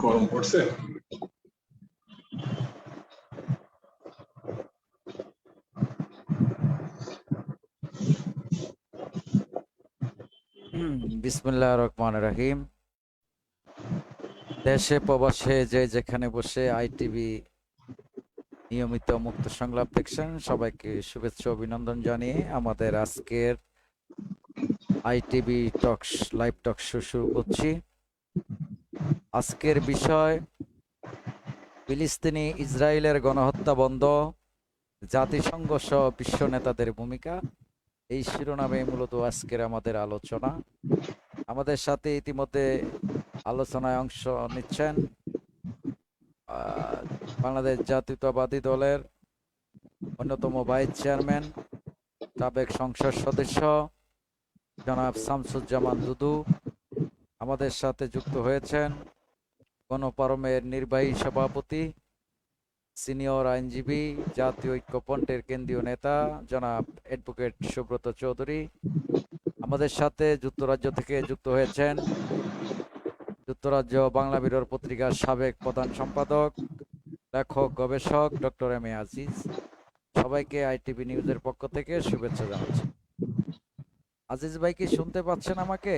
গরম পড়ছে। বিসমিল্লাহির রহমানির রহিম। দেশে প্রবাসে যে যেখানে বসে আইটিভি নিয়মিত মুক্ত সংলাপ দেখছেন, সবাইকে শুভেচ্ছা অভিনন্দন জানিয়ে আমাদের আজকের ITV talks live talk show শুরু করছি। আজকের বিষয় ফিলিস্তিনি ইসরায়েলের গণহত্যা বন্ধ, জাতিসংঘ সহ বিশ্ব নেতাদের ভূমিকা। এই শিরোনামে মূলত আজকের আমাদের আলোচনা। আমাদের সাথে ইতিমধ্যে আলোচনায় অংশ নিচ্ছেন বাংলাদেশ জাতীয়তাবাদী দলের অন্যতম ভাইস চেয়ারম্যান, সাবেক সংসদ সদস্য জনাব শামসুজ্জামান দুদু। আমাদের সাথে যুক্ত হয়েছেন গণফোরামের নির্বাহী সভাপতি, সিনিয়র আইনজীবী, জাতীয় ঐক্যফ্রন্টের কেন্দ্রীয় নেতা জনাব অ্যাডভোকেট সুব্রত চৌধুরী। আমাদের সাথে যুক্তরাজ্য থেকে যুক্ত হয়েছেন যুক্তরাজ্য বাংলা বিরোর পত্রিকার সাবেক প্রধান সম্পাদক, লেখক, গবেষক ডক্টর এম এ আজিজ। সবাইকে আইটিভি নিউজের পক্ষ থেকে শুভেচ্ছা জানাচ্ছি। আজিজ ভাই, কি শুনতে পাচ্ছেন আমাকে?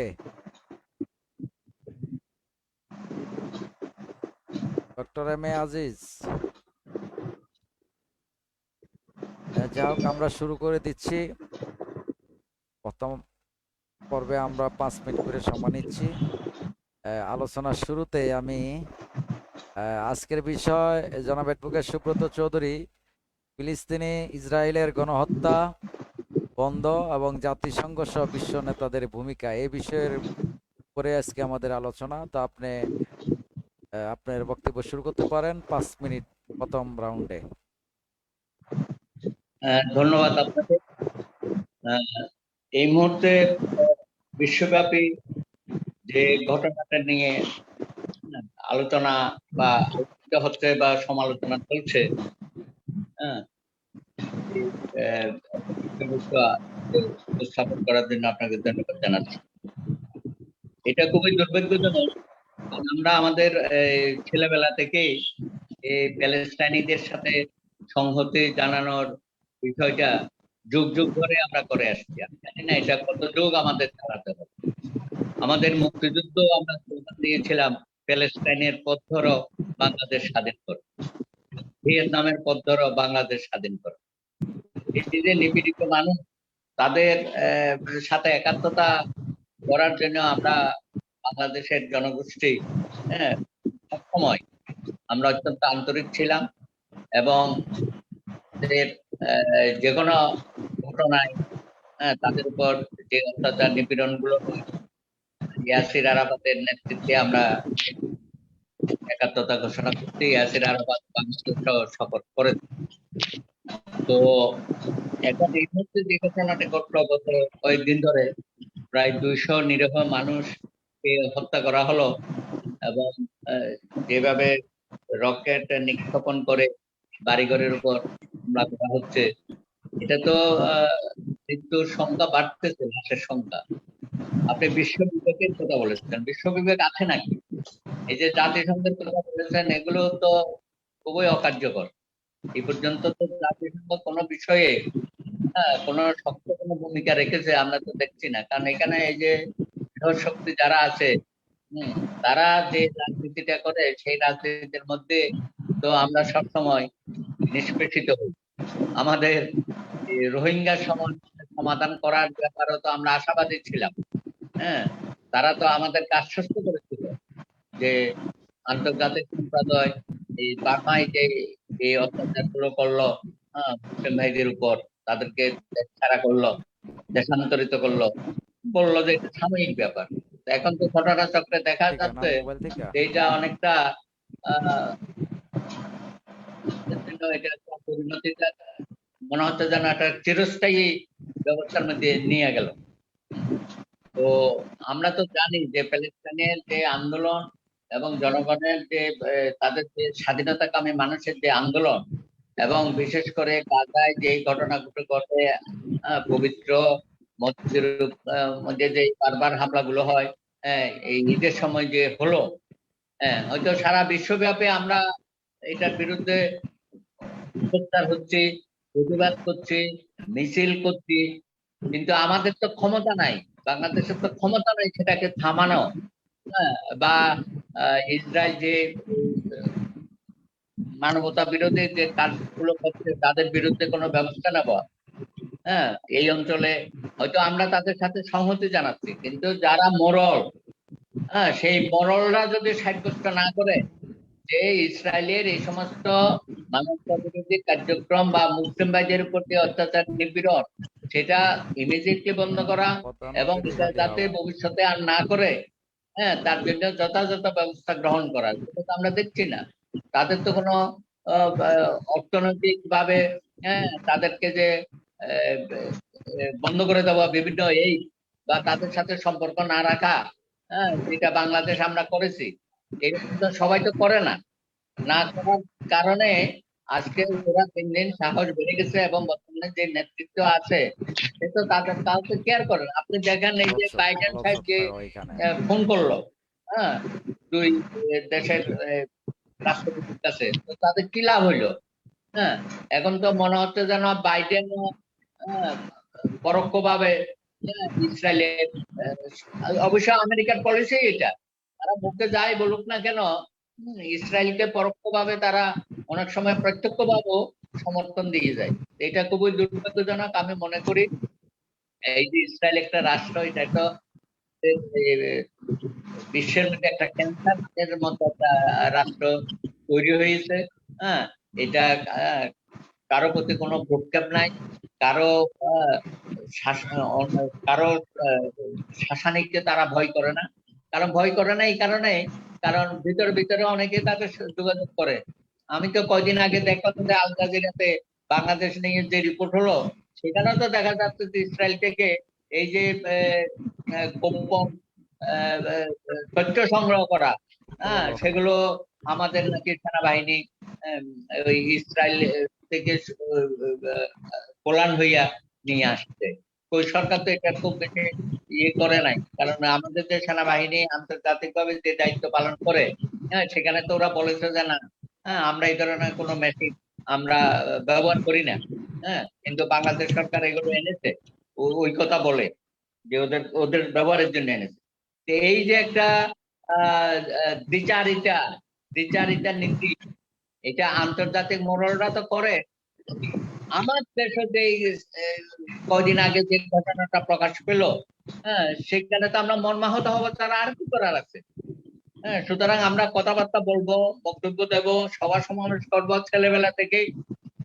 Doctor M A Aziz? যা হোক, আমরা শুরু করে দিচ্ছি। প্রথম পর্বে আমরা 5 মিনিট করে সময় নিচ্ছি। আলোচনার শুরুতে আমি আজকের বিষয় জনাব অ্যাডভোকেট সুব্রত চৌধুরী, ফিলিস্তিনি ইসরায়েলের গণহত্যা বন্ধ এবং জাতিসংঘ সহ বিশ্ব নেতাদের ভূমিকা, এই বিষয়ের উপরে আজকে আমাদের আলোচনা। তো আপনি আপনার বক্তব্য শুরু করতে পারেন 5 মিনিট প্রথম রাউন্ডে। ধন্যবাদ আপনাকে। এই মুহূর্তে বিশ্বব্যাপী যে ঘটনাটা নিয়ে আলোচনা বা আলোচিত হচ্ছে বা সমালোচনা চলছে, উপস্থাপন করার জন্য আপনাকে ধন্যবাদ জানাচ্ছি। এটা খুবই দুর্ভাগ্যজনক। আমরা আমাদের ছেলেবেলা থেকেই এই প্যালেস্টাইনিদের সাথে সংহতি জানানোর বিষয়টা যুগ যুগ ধরে আমরা করে আসছি। আমি জানি না এটা কত যুগ আমাদের চালাতে হবে। আমাদের মুক্তিযুদ্ধ আমরা স্লোগান দিয়েছিলাম, প্যালেস্টাইনের পথ ধরো, বাংলাদেশ স্বাধীন করো, ভিয়েতনামের পথ ধরো, বাংলাদেশ স্বাধীন করো। এই যে নিপীড়িত মানুষ, তাদের সাথে একাত্মতা করার জন্য আমরা বাংলাদেশের জনগোষ্ঠী সবসময় আমরা অত্যন্ত আন্তরিক ছিলাম এবং যে কোনো ঘটনায় তাদের উপর যে অত্যাচার নিপীড়ন গুলো ইয়াসির আরাফাতের নেতৃত্বে আমরা একাত্মতা ঘোষণা করছি। ইয়াসির আরাফাত শপথ করে। তো এখন এই মুহূর্তে যে ঘটনাটি ঘটলো, গত কয়েকদিন ধরে প্রায় 200 নিরীহ মানুষকে হত্যা করা হলো এবং যেভাবে রকেট নিক্ষেপণ করে বাড়িঘরের উপর হামলা করা হচ্ছে, এটা তো মৃত্যুর সংখ্যা বাড়তেছে, লাশের সংখ্যা। আপনি বিশ্ব বিবেকের কথা বলেছেন, বিশ্ব বিবেক আছে নাকি? এই যে জাতিসংঘের কথা বলেছেন, এগুলো তো খুবই অকার্যকর। এই পর্যন্ত তো জাতিসংঘ কোনো বিষয়ে কোনো শক্ত কোনো ভূমিকা রেখেছে আমরা তো দেখছি না। কারণ এখানে এই যে শক্তি যারা আছে, তারা যে রাজনীতিটা করে, সেই রাজনীতির মধ্যে তো আমরা সবসময় নিষ্পেষিত হই। আমাদের রোহিঙ্গা সমাধান করার ব্যাপারে তো আমরা আশাবাদী ছিলাম। তারা তো আমাদেরকে আশ্বস্ত করেছিল যে আন্তর্জাতিক সম্প্রদায় এই বার্মায় যে এই অত্যাচার গুলো করলো মুসলিম ভাইদের উপর, তাদেরকে ছাড়া করলো, দেশান্তরিত করলো, বললো যে এটা সাময়িক ব্যাপার। এখন তো ঘটনা চক্রে দেখা যাচ্ছে এইটা অনেকটা পরিণতিটা মনে হচ্ছে যেন একটা চিরস্থায়ী ব্যবস্থার মধ্যে নিয়ে গেল। তো আমরা তো জানি যে প্যালেস্টাইনের যে আন্দোলন এবং জনগণের যে তাদের যে স্বাধীনতাকামী মানুষের যে আন্দোলন, এবং বিশেষ করে গাজায় যে ঘটনাগুলো ঘটে, পবিত্র মসজিদের মধ্যে যে বারবার হামলাগুলো হয়, এই ঈদের সময় যে হলো, হ্যাঁ, হয়তো সারা বিশ্বব্যাপী আমরা এটার বিরুদ্ধে সোচ্চার হচ্ছি, প্রতিবাদ করছি, মিছিল করছি, কিন্তু আমাদের তো ক্ষমতা নাই, বাংলাদেশের তো ক্ষমতা নাই সেটাকে থামানো। হ্যাঁ, বা ইসরায়েল যে মানবতা বিরোধী যে কাজগুলো করছে তাদের বিরুদ্ধে কোনো ব্যবস্থা নেওয়া। হ্যাঁ, এই অঞ্চলে হয়তো আমরা তাদের সাথে সংহতি জানাচ্ছি, কিন্তু যারা মোরল, হ্যাঁ, সেই মোরলরা যদি সাব্যস্ত না করে যে ইসরায়েলের এই সমস্ত মানবতা বিরোধী কার্যক্রম বা মুসলিম ভাইদের উপর যে অত্যাচার নিপীড়ন, সেটা ইমিডিয়েটলি বন্ধ করা এবং প্রধানমন্ত্রী এটা সাদিয়া যাতে আবার ভবিষ্যতে আর না করে, হ্যাঁ, তার জন্য যথাযথ ব্যবস্থা গ্রহণ করা, সেটা তো আমরা দেখছি না। তাদের তো কোনো অর্থনৈতিক ভাবে, হ্যাঁ, তাদেরকে যে বন্ধ করে দেওয়া বিভিন্ন এই বা তাদের সাথে সম্পর্ক না রাখা, হ্যাঁ, যেটা বাংলাদেশ আমরা করেছি, এরকম তো সবাই তো করে না। না করার কারণে আজকে ওরা দিন দিন সাহস বেড়ে গেছে এবং বর্তমানে যে নেতৃত্ব আছে সে তো তাদের কাউকে কেয়ার করে না। আপনি দেখেন এই যে বাইডেন সাহেব যে ওইখানে ফোন করলো, হ্যাঁ, দুই দেশের রাষ্ট্রপতির কাছে, তো তাদের কি লাভ হইলো? হ্যাঁ, এখন তো মনে হচ্ছে যেন বাইডেন পরোক্ষভাবে, হ্যাঁ, ইসরায়েলের অবশ্য আমেরিকার পলিসি এটা, তারা মুখে যাই বলুক না কেন, ইসরায়েলকে পরোক্ষভাবে তারা অনেক সময় প্রত্যক্ষভাবেও সমর্থন দিয়ে যায়। এটা খুবই দুর্ভাগ্যজনক আমি মনে করি। এই যে ইসরায়েল একটা রাষ্ট্র, এটা তো বিশ্বের মধ্যে একটা ক্যান্সারের মতো একটা রাষ্ট্র তৈরি হয়েছে। হ্যাঁ, এটা কারো প্রতি কোনো ভ্রুক্ষেপ নাই, কারো আহ, কারো আহ, শাসানিকে তারা ভয় করে না। কারণ ভয় করে না এই কারণে, কারণ ভিতরে ভিতরে অনেকে তাদের সাথে যোগাযোগ করে। আমি তো কয়দিন আগে দেখলাম যে আল জাজিরাতে বাংলাদেশ নিয়ে যে রিপোর্ট হলো, সেখানেও তো দেখা যাচ্ছে যে ইসরায়েল থেকে এই যে গোপন তথ্য সংগ্রহ করা, হ্যাঁ, সংগ্রহ করা। সেগুলো আমাদের নাকি সেনাবাহিনী আহ, ওই ইসরায়েল থেকে গোলান হইয়া নিয়ে আসছে। ওই সরকার তো এটা খুব বেশি ইয়ে করে নাই, কারণ আমাদের যে সেনাবাহিনী আন্তর্জাতিকভাবে যে দায়িত্ব পালন করে, হ্যাঁ, সেখানে তো ওরা বলেছে যে না, হ্যাঁ, আমরা এই ধরনের কোনো মেশিন আমরা ব্যবহার করি না। হ্যাঁ, কিন্তু বাংলাদেশ সরকার এগুলো এনেছে, ওই কথা বলে যে ওদের ওদের ব্যবহারের জন্য এনেছে। তো এই যে একটা দ্বিচারিতা দ্বিচারিতা নীতি, এটা আন্তর্জাতিক মোড়লরা তো করে। আমার দেশে যে কয়দিন আগে যে ঘটনাটা প্রকাশ পেলো, হ্যাঁ, সেখানে তো আমরা মর্মাহত হবো, তারা আর কি করার আছে? হ্যাঁ, সুতরাং আমরা কথাবার্তা বলবো, বক্তব্য দেব, সভা সমাবেশ করবো, ছেলেবেলা থেকেই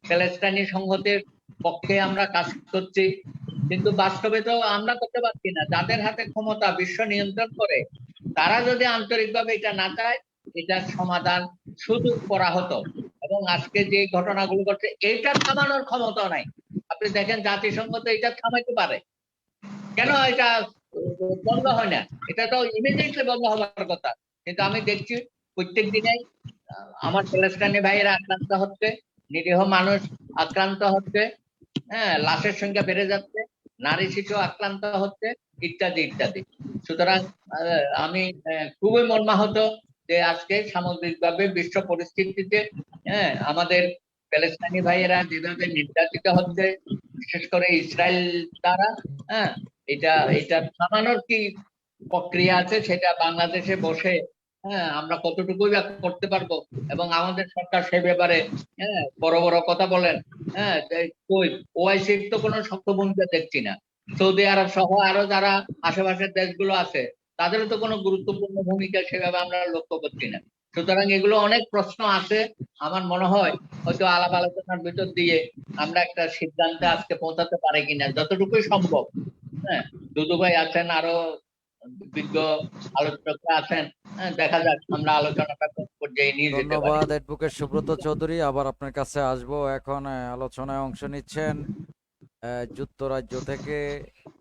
প্যালেস্টাইনি সংহতির পক্ষে আমরা কাজ করছি, কিন্তু বাস্তবে তো আমরা করতে পারছি না। যাদের হাতে ক্ষমতা বিশ্ব নিয়ন্ত্রণ করে, তারা যদি আন্তরিকভাবে এটা না চায়, এটার সমাধান শুধু করা হতো। এবং আজকে যে ঘটনাগুলো ঘটছে, এটা থামানোর ক্ষমতা নাই। আপনি দেখেন জাতিসংঘ তো এটা থামাইতে পারে, কেন এটা বন্ধ হয় না? এটা তো ইমিডিয়েটলি বন্ধ হওয়ার কথা, কিন্তু আমি দেখছি প্রত্যেক দিনেই আমার প্যালেস্টাইনি ভাইয়েরা আক্রান্ত হচ্ছে, নিরীহ মানুষ আক্রান্ত হচ্ছে, হ্যাঁ, লাশের সংখ্যা বেড়ে যাচ্ছে, নারী শিশু আক্রান্ত হচ্ছে, ইত্যাদি ইত্যাদি। সুতরাং আমি খুবই মর্মাহত যে আজকে সামগ্রিকভাবে বিশ্ব পরিস্থিতিতে, হ্যাঁ, আমাদের প্যালেস্তানি ভাইয়েরা যেভাবে নির্যাতিত হচ্ছে, বিশেষ করে ইসরায়েল দ্বারা, হ্যাঁ, এটা এটা থামানোর কি প্রক্রিয়া আছে সেটা বাংলাদেশে বসে, হ্যাঁ, আমরা কতটুকুই বা করতে পারবো। এবং আমাদের সরকার সে ব্যাপারে, হ্যাঁ, বড় বড় কথা বলেন, হ্যাঁ, কই ওআইসির তো কোনো শক্ত ভূমিকা দেখছি না। সৌদি আরব সহ আরো যারা আশেপাশের দেশগুলো আছে, তাদেরও তো কোনো গুরুত্বপূর্ণ ভূমিকা সেভাবে আমরা লক্ষ্য করছি না। সুতরাং এগুলো অনেক প্রশ্ন আছে। আমার মনে হয় হয়তো আলাপ আলোচনার ভিতর দিয়ে আমরা একটা সিদ্ধান্তে আজকে পৌঁছাতে পারি কিনা, যতটুকুই সম্ভব। হ্যাঁ, দুদু ভাই আছেন, আরো বিজ্ঞ আলোচকরা আছেন। হ্যাঁ, দেখা যাক আমরা আলোচনাটা কোন পর্যায়ে নিয়ে যেতে পারি। ধন্যবাদ অ্যাডভোকেট সুব্রত চৌধুরী। আবার আপনার কাছে আসবো। এখন আলোচনায় অংশ নিচ্ছেন যুক্তরাজ্য থেকে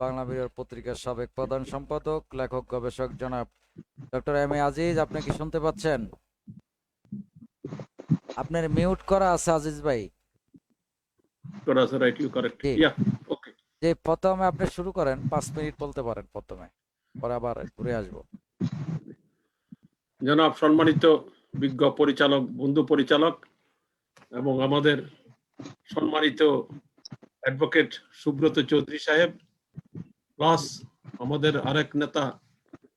বাংলা বিরল পত্রিকার সাবেক প্রধান সম্পাদক, লেখক, গবেষক জনাব ডক্টর এম এ আজিজ। আপনি কি শুনতে পাচ্ছেন? আপনার মিউট করা আছে আজিজ ভাই। Torasa, right? You correct. G, Yeah. Okay. যে প্রথমে আপনি শুরু করেন, 5 মিনিট বলতে পারেন প্রথমে, পরে আবার ঘুরে আসবো। জনাব সম্মানিত বিজ্ঞ পরিচালক, বন্ধু পরিচালক এবং আমাদের সম্মানিত অ্যাডভোকেট সুব্রত চৌধুরী সাহেব, প্লাস আমাদের আরেক নেতা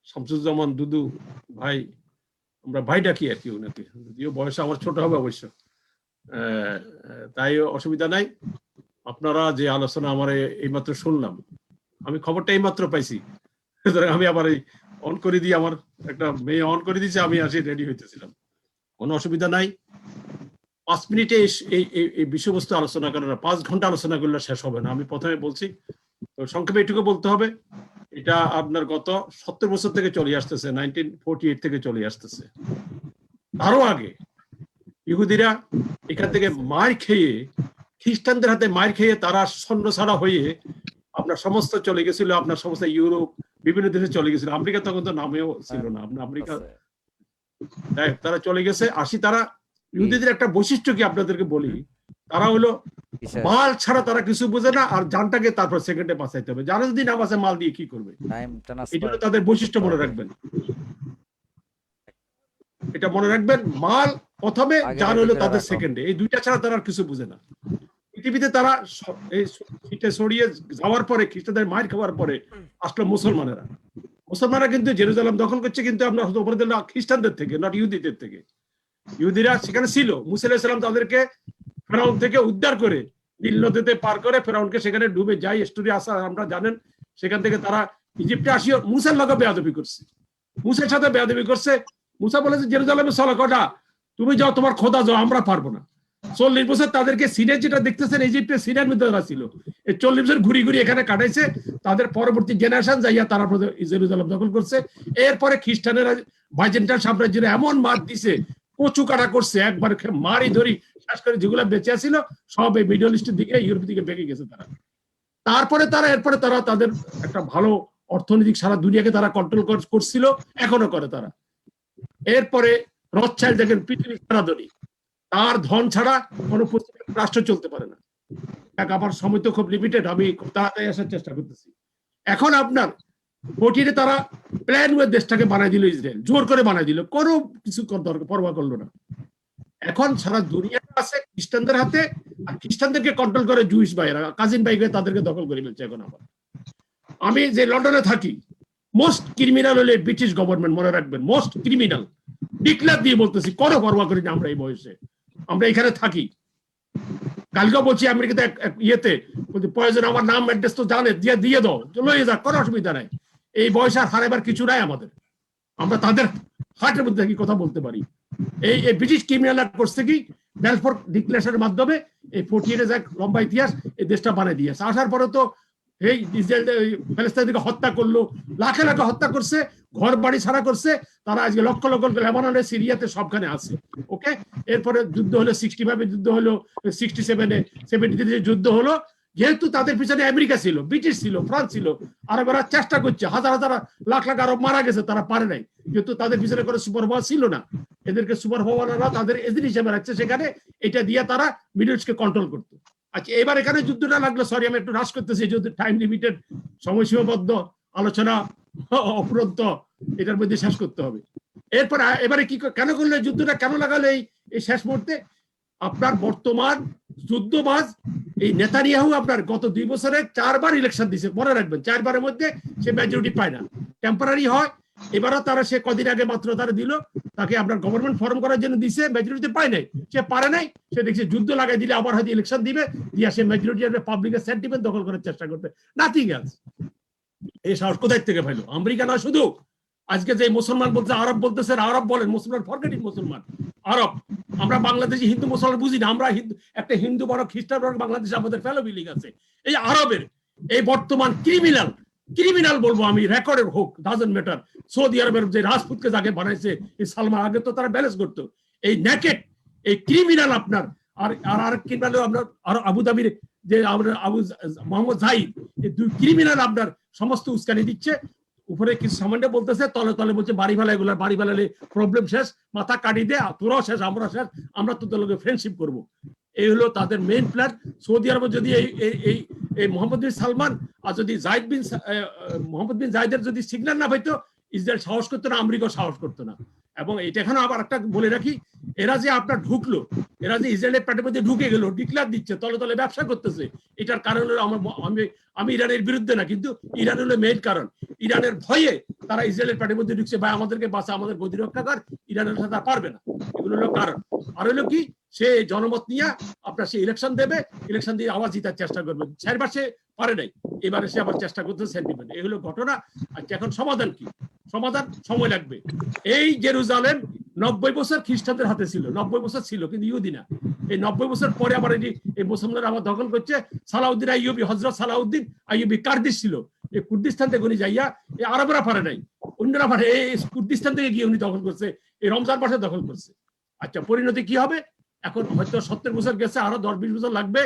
শামসুজ্জামান দুদু ভাই, আমরা ভাই ডাকি আর কি ওনাকে, যদিও বয়স আমার ছোট হবে অবশ্য, তাই অসুবিধা নাই। আপনারা যে আলোচনা আমার এইমাত্র শুনলাম, আমি খবরটা এইমাত্র পাইছি, আমি আবার এই অন করে দিয়ে, আমার একটা মেয়ে অন করে দিয়েছে, আমি আসি রেডি হইতেছিলাম, কোনো অসুবিধা নাই। 5 মিনিটে এই বিষয়বস্তু আলোচনা করে না, 5 ঘন্টা আলোচনা করলে শেষ হবে না। আমি প্রথমে বলছি, তো সংক্ষেপে এটুকু বলতে হবে, এটা আপনার গত 70 বছর থেকে চলে আসতেছে, 1948 থেকে চলে আসতেছে। আরো আগে ইহুদিরা এখান থেকে মার খেয়ে, খ্রিস্টানদের হাতে মার খেয়ে তারা ছন্ন ছাড়া হয়ে আপনার সমস্ত চলে গেছিল, আপনার সমস্ত ইউরোপ বিভিন্ন দেশে চলে গেছিল। আমেরিকা তখন তো নামেও ছিল না, আপনার আমেরিকা তারা চলে গেছে। তারা ইহুদিদের একটা বৈশিষ্ট্য কি আপনাদেরকে বলি, তারা হলো মাল ছাড়া তারা কিছু বোঝে না, আর জানটাকে তারপর সেকেন্ডে বাঁচাইতে হবে। জানা যদি না বাঁচে, মাল দিয়ে কি করবে? এই জন্য তাদের বৈশিষ্ট্য মনে রাখবেন, এটা মনে রাখবেন, মাল প্রথমে, জান হলো তাদের সেকেন্ডে। এই দুইটা ছাড়া তারা আর কিছু বোঝে না। পৃথিবীতে তারা এই ছিটে ছড়িয়ে যাওয়ার পরে, খ্রিস্টানদের মার খাওয়ার পরে আসলো মুসলমানরা কিন্তু জেরুজালেম দখল করছে, কিন্তু আমরা খ্রিস্টানদের থেকে, নট ইহুদিদের থেকে। ইহুদিরা সেখানে ছিল, মুসা আলাইহিস সালাম তাদেরকে ফেরাউন থেকে উদ্ধার করে নীল নদীতে পার করে ফেরাউনকে সেখানে ডুবে যায়, স্টোরি আসা আমরা জানেন। সেখান থেকে তারা ইজিপ্টে আসিও মুসার লগে বেয়াদবি করছে, মুসার সাথে বেয়াদবি করছে। মুসা বলেছে জেরুজালেমে চলো কটা, তুমি যাও, তোমার খোদা যাও, আমরা পারবো না। 40 বছর তাদেরকে সিরিয়া, যেটা দেখতেছেন ইজিপ্টের সিরিয়ার মধ্যে তারা ছিল, এই 40 বছর ঘুরি ঘুরি এখানে কাটাইছে। তাদের পরবর্তী জেনারেশন যাইয়া তারা জেরুজালেম দখল করছে। এরপরে খ্রিস্টানেরা বাইজেন্টাইন সাম্রাজ্যের এমন মার দিছে, কচু কাটা করছে, একবার মারি ধরি শেষ করে, যেগুলো বেঁচে ছিল সব এই মিডল ইস্টের দিকে, ইউরোপ দিকে বেঁকে গেছে তারা। এরপরে তারা তাদের একটা ভালো অর্থনৈতিক, সারা দুনিয়াকে তারা কন্ট্রোল করছিল, এখনো করে তারা। এরপরে রথচাইল্ড দেখেন, পৃথিবীর সেনাদনী, তার ধন ছাড়া কোনো রাষ্ট্র চলতে পারে না। আমার সময় তো খুব লিমিটেড, আমি খুব তাড়াতাড়ি আসার চেষ্টা করতেছি। এখন আপনার ভোটিরে তারা প্ল্যান ওয়ে দেশটাকে বানাই দিল, ইসরায়েল জোর করে বানাই দিল, কোনো কিছু পরোয়া করলো না। এখন সারা দুনিয়াটা আছে খ্রিস্টানদের হাতে, আর খ্রিস্টানদেরকে কন্ট্রোল করে জুইশ ভাইরা, কাজিন ভাই, তাদেরকে দখল করে ফেলছে এখন। আবার আমি যে লন্ডনে থাকি, মোস্ট ক্রিমিনাল হলে ব্রিটিশ গভর্নমেন্ট, মনে রাখবেন, মোস্ট ক্রিমিনাল ডিক্লেয়ার দিয়ে বলতেছি, কোনো পরোয়া করি না আমরা এই বয়সে, আমরা এখানে থাকি। কালকে বলছি আমেরিকাতে ইয়েতে প্রয়োজন, আমার নাম অ্যাড্রেস তো জানে, দিয়ে দাও, লইয়ে যাক, কোনো অসুবিধা নাই। এই বয়স আর হারাইবার কিছু নাই আমাদের, আমরা তাদের হার্টের মধ্যে থাকি, কথা বলতে পারি। এই ব্রিটিশ ক্রিমিনালরা করছে কি, বেলফোর ডিক্লারেশনের মাধ্যমে এই 48 যাক লম্বা ইতিহাস, এই দেশটা বানিয়ে দিয়েছে। আসার পরে তো এই ইসরায়েল প্যালেস্তাইনকে হত্যা করলো, লাখে লাখে হত্যা করছে, ঘর বাড়ি ছাড়া করছে। তারা আজকে লক্ষ লক্ষ লেবাননে, সিরিয়াতে সবখানে আছে। ওকে, এরপরে যুদ্ধ হলো 65-এ, যুদ্ধ হলো 67-এ, 70-তে যুদ্ধ হলো। যেহেতু তাদের পিছনে আমেরিকা ছিল, ব্রিটিশ ছিল, ফ্রান্স ছিল, আরবেরা চেষ্টা করছে, হাজার হাজার লাখ লাখ আরব মারা গেছে, তারা পারে নাই, যেহেতু তাদের পিছনে কোনো সুপার পাওয়ার ছিল না। এদেরকে সুপার পাওয়াররা তাদের এজেন্ট হিসেবে রাখছে সেখানে, এটা দিয়ে তারা মিডল ইস্টকে কন্ট্রোল করতো। আচ্ছা, এবার এখানে যুদ্ধটা লাগলো, সরি আমি একটু হ্রাস করতেছি, যেহেতু টাইম লিমিটেড, সময়সীমাবদ্ধ আলোচনা অফুরন্ত, এটার মধ্যে শেষ করতে হবে। এবারে কি কেন করলে, যুদ্ধটা কেন লাগালো এই শেষ মুহূর্তে? আপনার বর্তমান যুদ্ধবাজ এই নেতানিয়াহু আপনার গত 2 বছরে 4 বার ইলেকশন দিছে, মনে রাখবেন, 4 বারের মধ্যে সে মেজরিটি পায় না, টেম্পোরারি হয়। এবারও তারা, সে কদিন আগে মাত্র তারা দিল, তাকে আপনার গভর্নমেন্ট ফর্ম করার জন্য দিছে, মেজরিটি পায় নাই, সে পারে নাই। সে দেখছে যুদ্ধ লাগাই দিলে আবার হয়তো ইলেকশন দিবে, দিয়া সে মেজরিটি পাবলিকের সেন্টিমেন্ট দখল করার চেষ্টা করবে, নাথিং এলস। এই সাহস কোথায় থেকে পাইলো? আমেরিকা না শুধু, আজকে যে মুসলমান বলছে, আরব বলতেছে, আরব বলেন, মুসলমান ফরগেটিং মুসলমান, আরব। আমরা বাংলাদেশি হিন্দু মুসলমান বুঝি না, আমরা একটা হিন্দু বড়, খ্রিস্টান বড়, বাংলাদেশে আমাদের ফেলো বিলিং আছে। এই আরবের এই বর্তমান ক্রিমিনাল বলবো আমি, রেকর্ডের হোক, ডাজন্ট ম্যাটার। সৌদি আরবের যে রাজপুতকে যাকে বানাইছে এই সালমান, আগে তো তারা ব্যালেন্স করতো। এই নেকেট, এই ক্রিমিনাল আপনার, আর ক্রিমিনাল আপনার আবুধাবির যে আবু মোহাম্মদ জাহিদ, এই 2 ক্রিমিনাল আপনার সমস্ত উস্কানি দিচ্ছে। উপরে কিছু সামান্য বলতেছে, তলে তলে বলছে বাড়ি ফেলা, এগুলো বাড়ি ফেলালে প্রবলেম শেষ, মাথা কাটি দে, তোরাও শেষ, আমরা শেষ, আমরা তো তোর লোকে ফ্রেন্ডশিপ করবো। এই হলো তাদের মেইন প্ল্যান। সৌদি আরবে যদি এই মোহাম্মদ বিন সালমান আর যদি মোহাম্মদ বিন জায়েদের যদি সিগন্যাল না পাইতো, ইসরায়েল সাহস করতো না, আমেরিকাও সাহস করতো না। এবং এটা এখানে আবার একটা বলে রাখি, এরা যে আপনার ঢুকলো, এরা যে ইসরায়েলের পেটের মধ্যে ঢুকে গেল, ডিক্লার দিচ্ছে, তলে তলে ব্যবসা করতেছে, এটার কারণ হলো আমি ইরানের বিরুদ্ধে না, কিন্তু ইরান হলো মেইন কারণ। ইরানের ভয়ে তারা ইসরায়েলের পেটের মধ্যে ঢুকছে, ভাই আমাদেরকে বাঁচা, আমাদের গদি রক্ষা কর, ইরানের সাথে পারবে না। এগুলো হলো কারণ। আর হলো কি, সে জনমত নিয়ে আপনার সে ইলেকশন দেবে, ইলেকশন দিয়ে আবার জিতার চেষ্টা করবে। 4বার সে পারে নাই, এবারে সে আবার চেষ্টা করতে সেন্টিমেন্ট। এই হলো ঘটনা। আচ্ছা, এখন সমাধান কি? সমাধান সময় লাগবে। এই জেরুজালেম 90 বছর খ্রিস্টানদের হাতে ছিল, 90 বছর ছিল, কিন্তু ইহুদি না। এই 90 বছর পরে আবার এই মুসলমানরা আবার দখল করছে। সালাউদ্দিন আইয়ুবী, হযরত সালাউদ্দিন আইয়ুবী কার্দিশ ছিল, এই কুর্দিস্তান থেকে উনি যাইয়া, এই আরবরা পারে নাই, অন্যরা পারে, এই কুর্দিস্তান থেকে গিয়ে উনি দখল করছে, এই রমজান মাসে দখল করছে। আচ্ছা, পরিণতি কি হবে? এখন হয়তো 70 বছর গেছে, আরো 10-20 বছর লাগবে।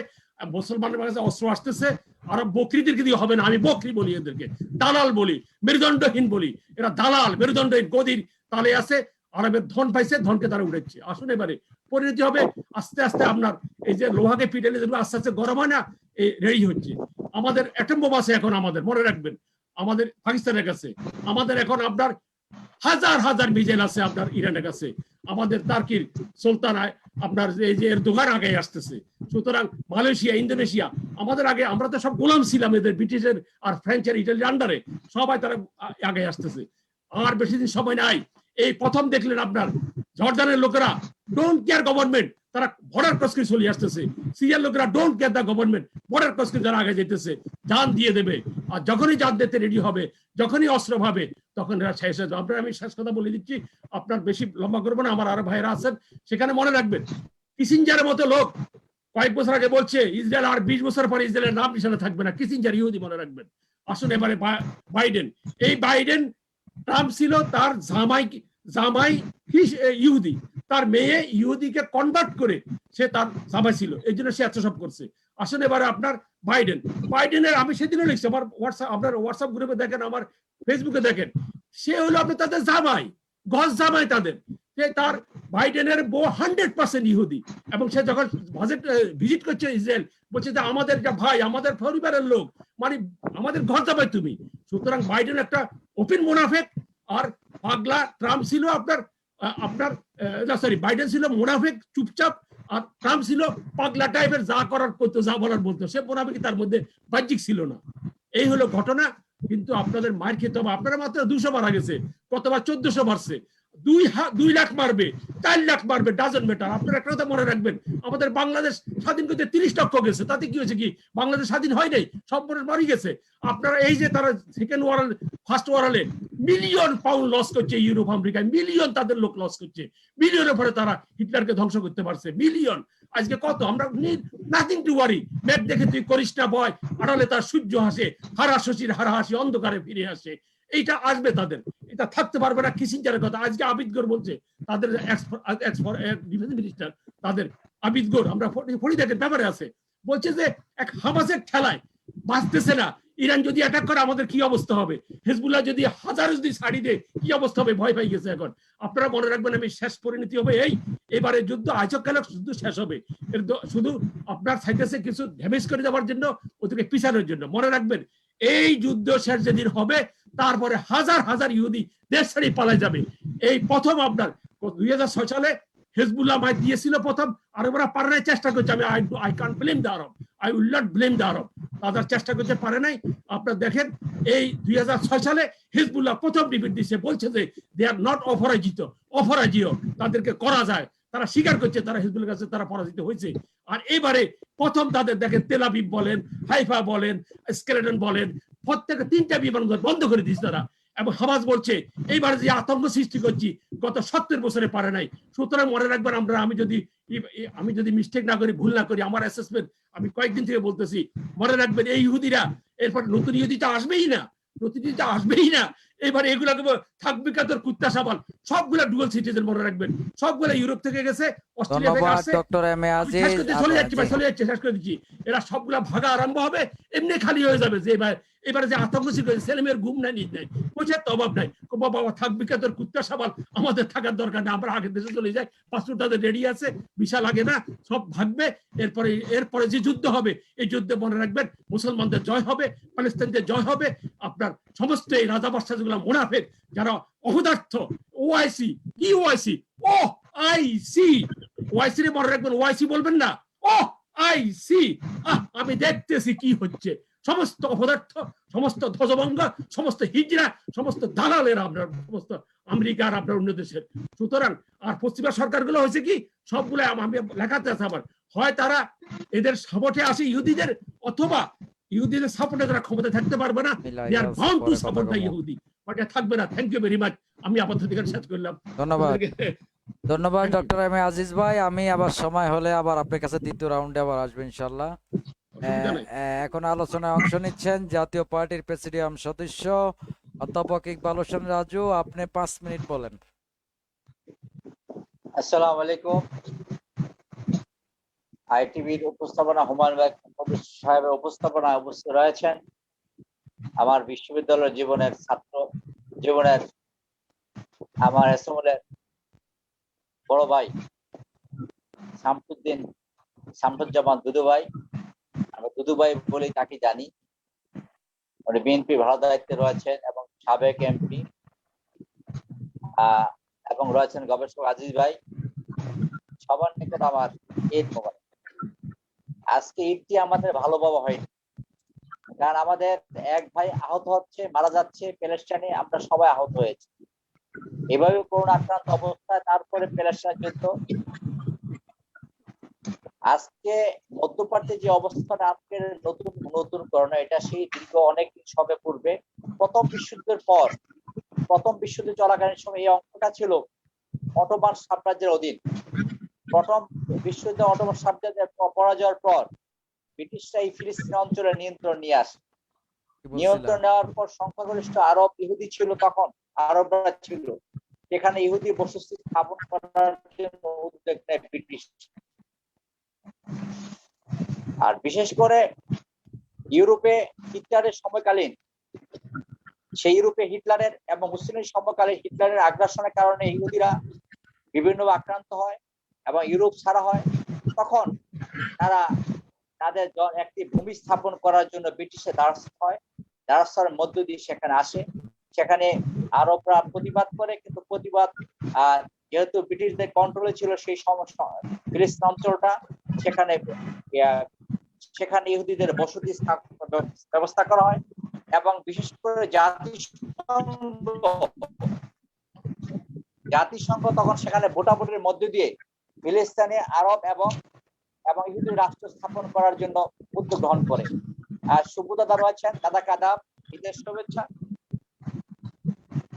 মুসলমানের কাছে অস্ত্র আসতেছে, আরো বকরিদেরকে দিয়ে হবে না। আমি বকরি বলি, এদেরকে দালাল বলি, মেরুদণ্ডহীন বলি। এরা দালাল, মেরুদণ্ডহীন, গদির তালে আছে, আরবের ধন পাইছে, ধনকে তারা উঠেছে। আসুন, এবারে পরিণতি হবে আস্তে আস্তে আপনার এই যে লোহাকে পিটালে যেগুলো আস্তে আস্তে গরম হয় না, এই রেডি হচ্ছে। আমাদের অ্যাটম বোম আছে এখন, আমাদের মনে রাখবেন, আমাদের পাকিস্তানের কাছে, আমাদের এখন আপনার হাজার হাজার মিসাইল আছে আপনার ইরানের কাছে, আমাদের তার্কির সুলতান আপনার এই যে এরদোগান আগে আসতেছে। সুতরাং মালয়েশিয়া, ইন্দোনেশিয়া, আমাদের আগে, আমরা তো সব গোলাম ছিলাম এদের, ব্রিটিশের আর ফ্রেঞ্চ আর ইটালির আন্ডারে, সবাই তারা আগে আসতেছে। আর বেশি দিন সময় নাই। এই প্রথম দেখলেন আপনার জর্দানের লোকেরা ডোন্ট কেয়ার গভর্নমেন্ট, তারা বর্ডার ক্রস করে চলে আসতেছে। সিরিয়ার লোকেরা don't care the government, border cross করে যারা আগে যেতেছে, জান দিয়ে দেবে। আর যখনই জান দিতে রেডি হবে, যখনই অস্ত্র ভাবে, তখন এরা শেষ হয়ে যাবে। আপনার আমি শেষ কথা বলে দিচ্ছি, আপনার বেশি লম্বা করবো না, আমার আরো ভাইয়েরা আছেন। সেখানে মনে রাখবেন, কিসিঞ্জারের মতো লোক কয়েক বছর আগে বলছে ইসরায়েল আর 20 বছর পরে ইসরায়েলের নাম নিশানা থাকবে না। কিসিঞ্জার ইহুদি, মনে রাখবেন। আসুন এবারে বাইডেন, এই বাইডেন, ট্রাম্প ছিল তার জামাই ইহুদি, তার মেয়ে ইহুদিকে কনভার্ট করে সে তার জামাই ছিল, এই জন্য সে এত সব করছে। আসুন এবারে আপনার বাইডেনের, আমি সেদিনও লিখছি আমার আপনার হোয়াটসঅ্যাপ গ্রুপে দেখেন, আমার ফেসবুকে দেখেন, সে হলো আপনার তাদের জামাই, গজ জামাই তাদের। যে তার বাইডেনের বউ 100% ইহুদি, এবং সে যখন ভিজিট করছে ইসরায়েল, বলছে যে আমাদের যা ভাই, আমাদের পরিবারের লোক, মানে আমাদের ঘর যাবে তুমি। সুতরাং বাইডেন একটা ওপেন মুনাফেক, আর পাগলা ট্রাম্প ছিল বাইডেন ছিল মুনাফেক, চুপচাপ, আর ট্রাম্প ছিল পাগলা টাইপের, যা করার করতো, যা বলার বলতো। সে মুনাফেক তার মধ্যে বাহ্যিক ছিল না। এই হলো ঘটনা। কিন্তু আপনাদের মার খেতে হবে। আপনারা মাত্র 200 মারা গেছে, কতবার 1400 মারছে। 2 লাখ মারবে, 4 লাখ মারবে, ডাজন্ট ম্যাটার। আপনারা একটা কথা মনে রাখবেন, আমাদের বাংলাদেশ স্বাধীন করতে 30 লক্ষ গেছে, তাতে কি হয়েছে? কি বাংলাদেশ স্বাধীন হয় নাই? সব মারি গেছে। আপনারা এই যে তারা সেকেন্ড ওয়ার, ফার্স্ট ওয়ারালে মিলিয়ন পাউন্ড লস করছে ইউরোপ, আমেরিকায় মিলিয়ন তাদের লোক লস করছে। মিলিয়নের পরে তারা হিটলারকে ধ্বংস করতে পারছে, মিলিয়ন। আজকে কত আমরা নাথিং টু ওয়ারি। ম্যাপ দেখে তুই করিস না ভয়, আড়ালে তার সূর্য হাসে, হারাশশির হারাহাসি অন্ধকারে ফিরে আসে। এইটা আসবে তাদের, এটা থাকতে পারবে না। কিসিঞ্জারের কথা আজকে আবিদ গোর বলছে, তাদের ডিফেন্স মিনিস্টার, তাদের আবিদ গোর, আমরা ফরিদাকের ব্যাপারে আছে, বলছে যে এক হামাসের ঠেলায় বাঁচতেছে না। ইরান যদি অ্যাটাক করে আমাদের কি অবস্থা হবে? হেজবুল্লাহ যদি যদি ছাড়ি দেয় কি অবস্থা হবে? ভয় পাই গেছে এখন। আপনারা মনে রাখবেন, আমি শেষ পরিণতি হবে এবারে যুদ্ধ আজকাল যুদ্ধ শেষ হবে, শুধু আপনার সাইডে কিছু ড্যামেজ করে দেওয়ার জন্য, ওদেরকে পিছানোর জন্য। মনে রাখবেন, এই যুদ্ধ শেষ যেদিন হবে, তারপরে হাজার হাজার ইহুদি দেশ ছাড়ি পালায় যাবে। এই প্রথম আপনার 2006 সালে হেজবুল্লাহ মাই দিয়েছিল প্রথম, আর ওরা পারে নাই, চেষ্টা করছে। আমি I can't blame the Arab, I will not blame the Arab. তাদের চেষ্টা করতে পারে নাই। আপনারা দেখেন, এই 2006 সালে হিজবুল্লাহ প্রথম ডিফিট দিচ্ছে, বলছে যে দে আর নট অপরাজিত, তাদেরকে করা যায়। তারা স্বীকার করছে তারা হিজবুলের কাছে তারা পরাজিত হয়েছে। আর এবারে প্রথম তাদের দেখেন, তেল আবিব বলেন, হাইফা বলেন, স্কেলেটন বলেন, প্রত্যেকটা 3টা বিমানবন্দর বন্ধ করে দিচ্ছে তারা। এবং হামাস বলছে এইবারে যে আতঙ্ক সৃষ্টি করছি গত 70 বছরে পারে নাই। সুতরাং মনে রাখবেন, আমি যদি মিস্টেক না করি, ভুল না করি, আমার অ্যাসেসমেন্ট আমি কয়েকদিন থেকে বলতেছি, মনে রাখবেন এই ইহুদিরা এরপর নতুন ইহুদিটা আসবেই না, এবার এগুলা থাকবে কাতর কুত্তা সাবাল, সবগুলা ডুয়াল সিটিজেন। মনে রাখবেন, সবগুলা ইউরোপ থেকে গেছে, অস্ট্রেলিয়া থেকে আসছে। চলে যাচ্ছে, শেষ করে দিচ্ছি। এরা সবগুলা ভাগা আরম্ভ হবে, এমনি খালি হয়ে যাবে। যে এবারে যে আতঙ্ক সৃষ্টি করেছে, ছেলেমেয়ের ঘুম নাই, নিজ নাই, পয়সার তো অভাব নাই। বাবা থাকবে কাতর কুত্তা সাবাল, আমাদের থাকার দরকার নেই, আমরা আগের দেশে চলে যাই, পাসপোর্ট তাদের রেডি আছে, ভিসা লাগে না, সব ভাগবে। এরপরে যে যুদ্ধ হবে, এই যুদ্ধে মনে রাখবেন মুসলমানদের জয় হবে, প্যালেস্তাইনদের জয় হবে, আপনার সমস্ত এই রাজা বাদশা যেগুলো মুনাফেক, যারা অপদার্থ, ওআইসি কি OIC, O I C, OIC রে মনে রাখবেন, ওআইসি বলবেন না, ও আই সি। আমি দেখতেছি কি হচ্ছে, সমস্ত অপদার্থ, সমস্ত ধ্বজভঙ্গ, সমস্ত হিজড়া, সমস্ত দালালের আপনার, সমস্ত আমেরিকার আপনার অন্য দেশের। সুতরাং আর পশ্চিমা সরকারগুলো হয়েছে কি, সবগুলো আমি লেখাতে আছে আমার, হয় তারা এদের সাপোর্টে আসে ইহুদিদের, অথবা ইহুদিদের সাপোর্টে তারা ক্ষমতায় থাকতে পারবে না, they are bound to support the ইহুদি, ওটা থাকবে না। থ্যাংক ইউ ভেরি মাচ, আমি আপাতত এখানে শেষ করলাম। ধন্যবাদ। ধন্যবাদ Thank you. Doctor M A Aziz ভাই। আমি আবার সময় হলে আবার আপনার কাছে দ্বিতীয় রাউন্ডে আবার আসবো ইনশাল্লাহ। অসুবিধা নেই। এখন আলোচনায় অংশ নিচ্ছেন জাতীয় পার্টির প্রেসিডিয়াম সদস্য অধ্যাপক ইকবাল হোসেন রাজু। আপনি 5 মিনিট বলেন। আসসালামু আলাইকুম। আইটিভির উপস্থাপনা হুমায়ুন সাহেবের উপস্থাপনায় উপস্থিত রয়েছেন আমার বিশ্ববিদ্যালয় জীবনের ছাত্র জীবনের আমার এসমলের বড় ভাই শামসুজ্জামান দুদু ভাই। আমি দুদু ভাই বলেই তাকে জানি। উনি বিএনপি ভালো দায়িত্বে রয়েছেন এবং সাবেক এমপি, এবং রয়েছেন গবেষক আজিজ ভাই। সবার নিকট আমার ঈদ মোবারক। আজকে ঈদটি আমাদের ভালোভাবে হয়নি, কারণ আমাদের এক ভাই আহত হচ্ছে, মারা যাচ্ছে প্যালেস্টাইনে, আমরা সবাই আহত হয়েছি এভাবে করোনা আক্রান্ত অবস্থায়। তারপরে প্যালেস্টাইন যুদ্ধ, আজকে মধ্যপ্রাচ্যে যে অবস্থাটা আজকের নতুন করোনা, এটা সেই দীর্ঘ অনেক সবে পূর্বে প্রথম বিশ্বযুদ্ধের পর, প্রথম বিশ্বযুদ্ধ চলাকালীন সময় এই অংশটা ছিল অটোমান সাম্রাজ্যের অধীন। প্রথম বিশ্বযুদ্ধে অটোমান সাম্রাজ্যের পরাজয়ের পর ব্রিটিশরা এই ফিলিস্তিন অঞ্চলে নিয়ন্ত্রণ নিয়ে আসে। নিয়ন্ত্রণ নেওয়ার পর সংখ্যাগরিষ্ঠ আরব ইহুদি ছিল, তখন আরবরা ছিল, সেখানে ইহুদি বসতি স্থাপন করার জন্য উদ্যোগ নেয় ব্রিটিশ। আর বিশেষ করে ইউরোপে হিটলারের সময়কালীন, সেই ইউরোপে হিটলারের এবং মুসলিম সময়কালীন হিটলারের আগ্রাসনের কারণে ইহুদিরা বিভিন্ন আক্রান্ত হয় এবং ইউরোপ ছাড়া হয়। তখন তারা তাদের একটি ভূমি স্থাপন করার জন্য ব্রিটিশের দ্বারস্থ হয়। দ্বারস্থের মধ্য দিয়ে সেখানে আসে, সেখানে আরবরা প্রতিবাদ করে, কিন্তু প্রতিবাদ যেহেতু ব্রিটিশদের কন্ট্রোলে ছিল সেই সমস্যা ফিলিস্তিন অঞ্চলটা, সেখানে ইহুদিদের বসতি ব্যবস্থা করা হয়। এবং বিশেষ করে জাতিসংঘ তখন সেখানে ভোটাভুটির মধ্য দিয়ে ফিলিস্তিনে আরব এবং ইহুদি রাষ্ট্র স্থাপন করার জন্য উদ্যোগ গ্রহণ করে। আর সুব্রতা রয়েছেন, দাদাকে আদাব, ঈদের শুভেচ্ছা।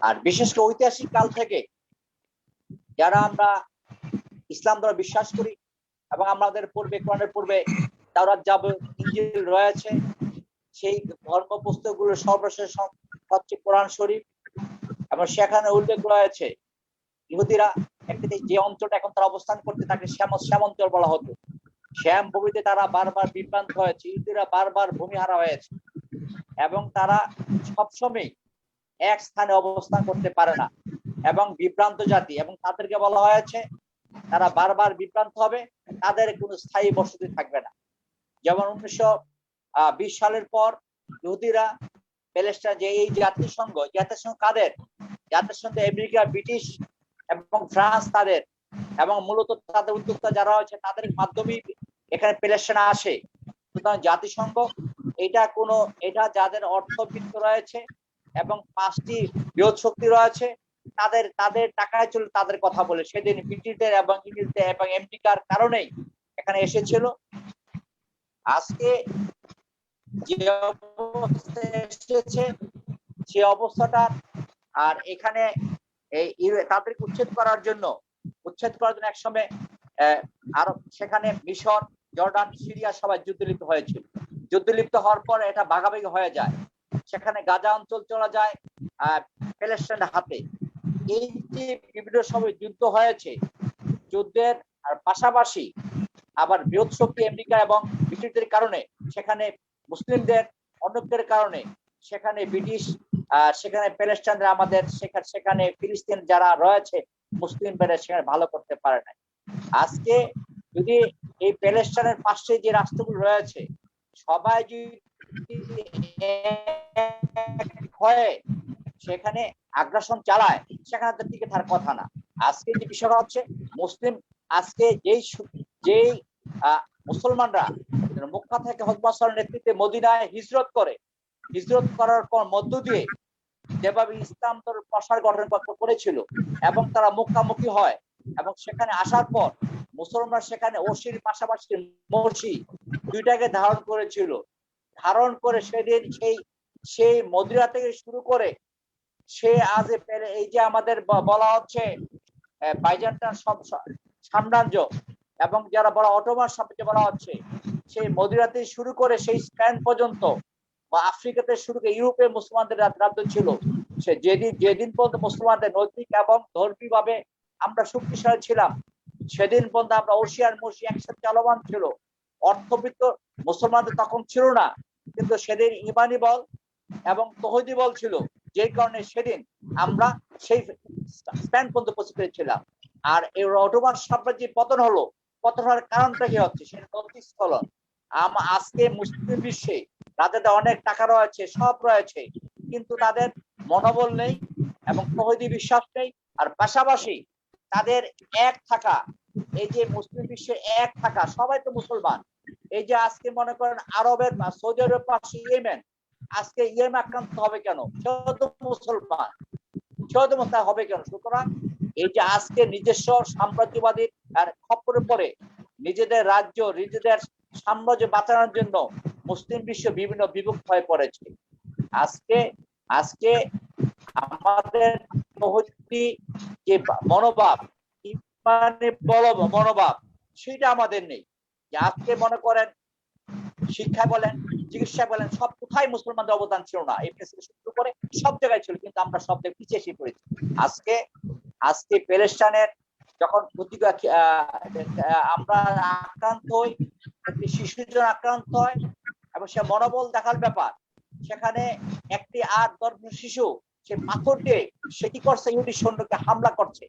আর বিশেষ করে ঐতিহাসিক কাল থেকে যারা আমরা ইসলাম ধর্ম বিশ্বাস করি এবং আমাদের পূর্বে কোরআনের পূর্বে তাওরাত জাবুর ইনজিল রয়েছে, সেই ধর্ম পুস্তকগুলোর সর্বশেষ হচ্ছে কোরআন শরীফ। এবং সেখানে উল্লেখ রয়েছে ইহুদিরা একটি যে অঞ্চলটা এখন তারা অবস্থান করতে, তাকে শ্যাম অঞ্চল বলা হতো। শ্যাম ভূমিতে তারা বারবার বিভ্রান্ত হয়েছে, ইহুদিরা বারবার ভূমিহারা হয়েছে এবং তারা সবসময় এক স্থানে অবস্থান করতে পারে না এবং বিভ্রান্ত জাতি, এবং তাদেরকে বলা হয়েছে তারা বারবার বিভ্রান্ত হবে, তাদের কোনো স্থায়ী বসতি থাকবে না। যেমন 1920 সালের পর ইহুদিরা প্যালেস্টাইন, যে এই জাতিসংঘ কাদের, জাতিসংঘ আমেরিকা, ব্রিটিশ এবং ফ্রান্স তাদের, এবং মূলত তাদের উদ্যোক্তা যারা হয়েছে তাদের মাধ্যমেই এখানে প্যালেস্টাইন আসে। সুতরাং জাতিসংঘ এটা যাদের অর্থবিত্ত রয়েছে এবং 5টি বৃহৎ শক্তি রয়েছে, তাদের টাকায় চলে তাদের কথা বলে। সেদিন ব্রিটিশদের এবং ইংরেজদের এবং আমেরিকার কারণেই এখানে এসেছিল। আজকে যে অবস্থা এসেছে সে অবস্থাটা, আর এখানে তাদেরকে উচ্ছেদ করার জন্য একসময় আরব, সেখানে মিশর, জর্ডান, সিরিয়া সবাই যুদ্ধ লিপ্ত হওয়ার পর এটা ভাগাভাগি হয়ে যায়। সেখানে গাজা অঞ্চল চলে যায় প্যালেস্টাইনের হাতে। এই যে বিভিন্ন সময় যুদ্ধ হয়েছে, যুদ্ধের আর পাশাপাশি আবার বৃহৎ শক্তি আমেরিকা এবং ব্রিটিশদের কারণে, সেখানে মুসলিমদের অন্যদের কারণে সেখানে ব্রিটিশ, সেখানে প্যালেস্টাইনের আমাদের সেখানে ফিলিস্তিন যারা রয়েছে মুসলিমরা সেখানে ভালো করতে পারে না। আজকে যদি এই প্যালেস্টাইনের পাশে যে রাষ্ট্রগুলো রয়েছে সবাই যদি ভয়ে সেখানে আগ্রাসন চালায়, সেখানে তো টিকে থাকার কথা না। আজকে যে বিষয়টা হচ্ছে, মুসলিম আজকে যেই মুসলমানরা মক্কা থেকে হজরত মুহাম্মদের নেতৃত্বে মদিনায় হিজরত করার পর মধ্য দিয়ে যেভাবে ইসলাম তোর প্রসার গঠন করেছিল এবং তারা মুখামুখি হয়, এবং সেখানে আসার পর মুসলমান সেখানে অসির পাশাপাশি মসি দুইটাকে ধারণ করেছিল। ধারণ করে সেদিন সেই মদিনা থেকে শুরু করে সে আজ এই যে আমাদের বলা হচ্ছে বাইজেন্টাইন সাম্রাজ্য এবং যারা বড় অটোমান সাম্রাজ্য বলা হচ্ছে, সেই মদিনাতে শুরু করে সেই স্পেন পর্যন্ত বা আফ্রিকাতে শুরু করে ইউরোপে মুসলমানদের রাজ্য ছিল। সে যেদিন পর্যন্ত মুসলমানদের নৈতিক এবং ধর্মীয় ভাবে আমরা শক্তিশালী ছিলাম, সেদিন পর্যন্ত আমরা ওশিয়ার মসি একসাথে চলমান ছিল। অর্থবিত্ত মুসলমানদের তখন ছিল না, কিন্তু সেদিন ইমানি বল এবং তৌহিদি বল ছিল, যে কারণে সেদিন আমরা সেই স্পেন পর্যন্ত পৌঁছে পেরেছিলাম। আর এই অটোমান সাম্রাজ্যের পতন হওয়ার কারণটা কি হচ্ছে, সেটা নদীস্থলন। আজকে মুসলিম বিশ্বে রাজাদের অনেক টাকা রয়েছে, সব রয়েছে, কিন্তু তাদের মনোবল নেই এবং তৌহিদি বিশ্বাস নেই। আর পাশাপাশি তাদের এক থাকা, এই যে মুসলিম বিশ্বে এক থাকা, সবাই তো মুসলমান। এই যে আজকে মনে করেন আরবের সৌদি আরবের পাশে ইয়েমেন, আজকে ইয়েমেন আক্রান্ত হবে কেন? সেও তো মুসলমান, সেও তো হবে কেন? সুতরাং এই যে আজকে নিজস্ব সাম্রাজ্যবাদীর আর খপ্পরে পড়ে নিজেদের রাজ্য, নিজেদের সাম্রাজ্য বাঁচানোর জন্য মুসলিম বিশ্ব বিভিন্ন বিভক্ত হয়ে পড়েছে। আজকে আমাদের যে মনোভাব, মনোভাব, সেটা আমাদের নেই। যে আজকে মনে করেন শিক্ষা বলেন, চিকিৎসা বলেন, সব কোথায় মুসলমানদের অবদান ছিল না, এই শুরু করে সব জায়গায় ছিল, কিন্তু আমরা সব জায়গায় পিছিয়ে এসে পড়েছি। আজকে প্যালেস্টাইনের যখন আমরা আক্রান্ত হই, একটি শিশুজন আক্রান্ত হয় এবং সে মনোবল দেখার ব্যাপার, সেখানে একটি 8-10 শিশু সে পাথর দিয়ে সে কি করছে, ইহুদি সৈন্যকে হামলা করছে।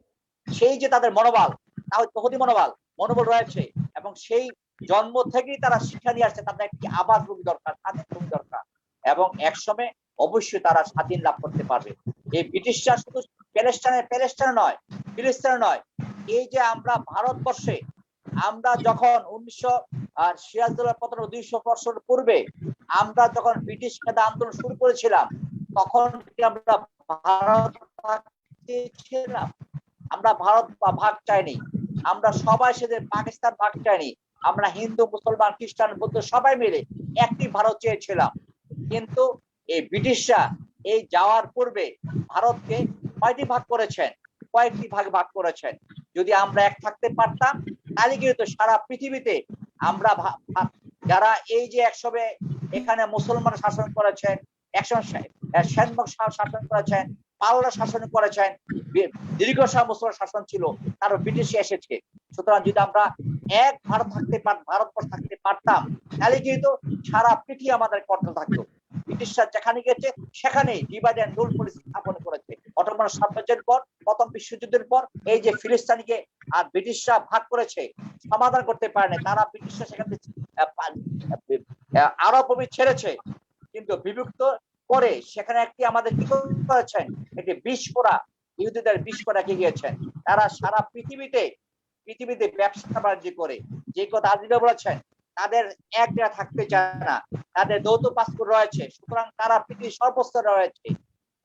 সেই যে তাদের মনোবল, তাহলে তহদি মনোবল রয়েছে, এবং সেই জন্ম থেকেই তারা শিক্ষা নিয়ে আসছে তাদের একটি আবাস ভূমি দরকার, স্বাধীন ভূমি দরকার, এবং একসময় অবশ্যই তারা স্বাধীন লাভ করতে পারবে। এই ব্রিটিশরা শুধু প্যালেস্টাইনে নয়, ফিলিস্তিনে নয়, এই যে আমরা ভারতবর্ষে আমরা যখন 1946 পতন 200 বছর পূর্বে আমরা যখন ব্রিটিশ খেদা আন্দোলন শুরু করেছিলাম, তখন আমরা ভারত ছিলাম, আমরা ভারত ভাগ চাইনি, আমরা সবাই সেদিন পাকিস্তান ভাগ চাইনি, আমরা হিন্দু, মুসলমান, খ্রিস্টান, বৌদ্ধ সবাই মিলে একটি ভারত চেয়েছিলাম। কিন্তু এই ব্রিটিশরা এই যাওয়ার পূর্বে ভারতকে কয়টি ভাগ করেছেন, কয়েকটি ভাগ করেছেন। যদি আমরা এক থাকতে পারতাম, তাহলে কিন্তু সারা পৃথিবীতে আমরা যারা এই যে একসবে এখানে মুসলমান শাসন করেছেন, সেনমক শাসন করেছেন, পালরা শাসন করেছেন, দীর্ঘ মুসলমান শাসন ছিল, তার ব্রিটিশ এসেছে। সুতরাং যদি আমরা এক ভারতবর্ষ থাকতে পারতাম, তাহলে কিন্তু সারা পৃথিবী আমাদের কন্ট্রোল থাকতো। ব্রিটিশরা যেখানে গেছে সেখানে ডিভাইড এন্ড রুল পলিসি স্থাপন করেছে। অটোমান সাম্রাজ্যের পর, প্রথম বিশ্বযুদ্ধের পর এই যে ফিলিস্তিনকে আর ব্রিটিশরা ভাগ করেছে, সমাধান করতে পারেনি। তারা ব্রিটিশরা সেখানে আরব ভূমি ছেড়েছে, কিন্তু বিভক্ত করে সেখানে একটি আমাদের কি করেছেন, একটি বিস্ফোরা, ইহুদিদের বিস্ফোরা গিয়েছেন। তারা সারা পৃথিবীতে ব্যবসা বাণিজ্য করে, যে কথা আজিজা বলেছেন, তাদের এক জায়গায় থাকতে চায় না, তাদের যৌথ পাসপোর্ট রয়েছে। সুতরাং তারা পৃথিবীর সর্বস্তরে রয়েছে।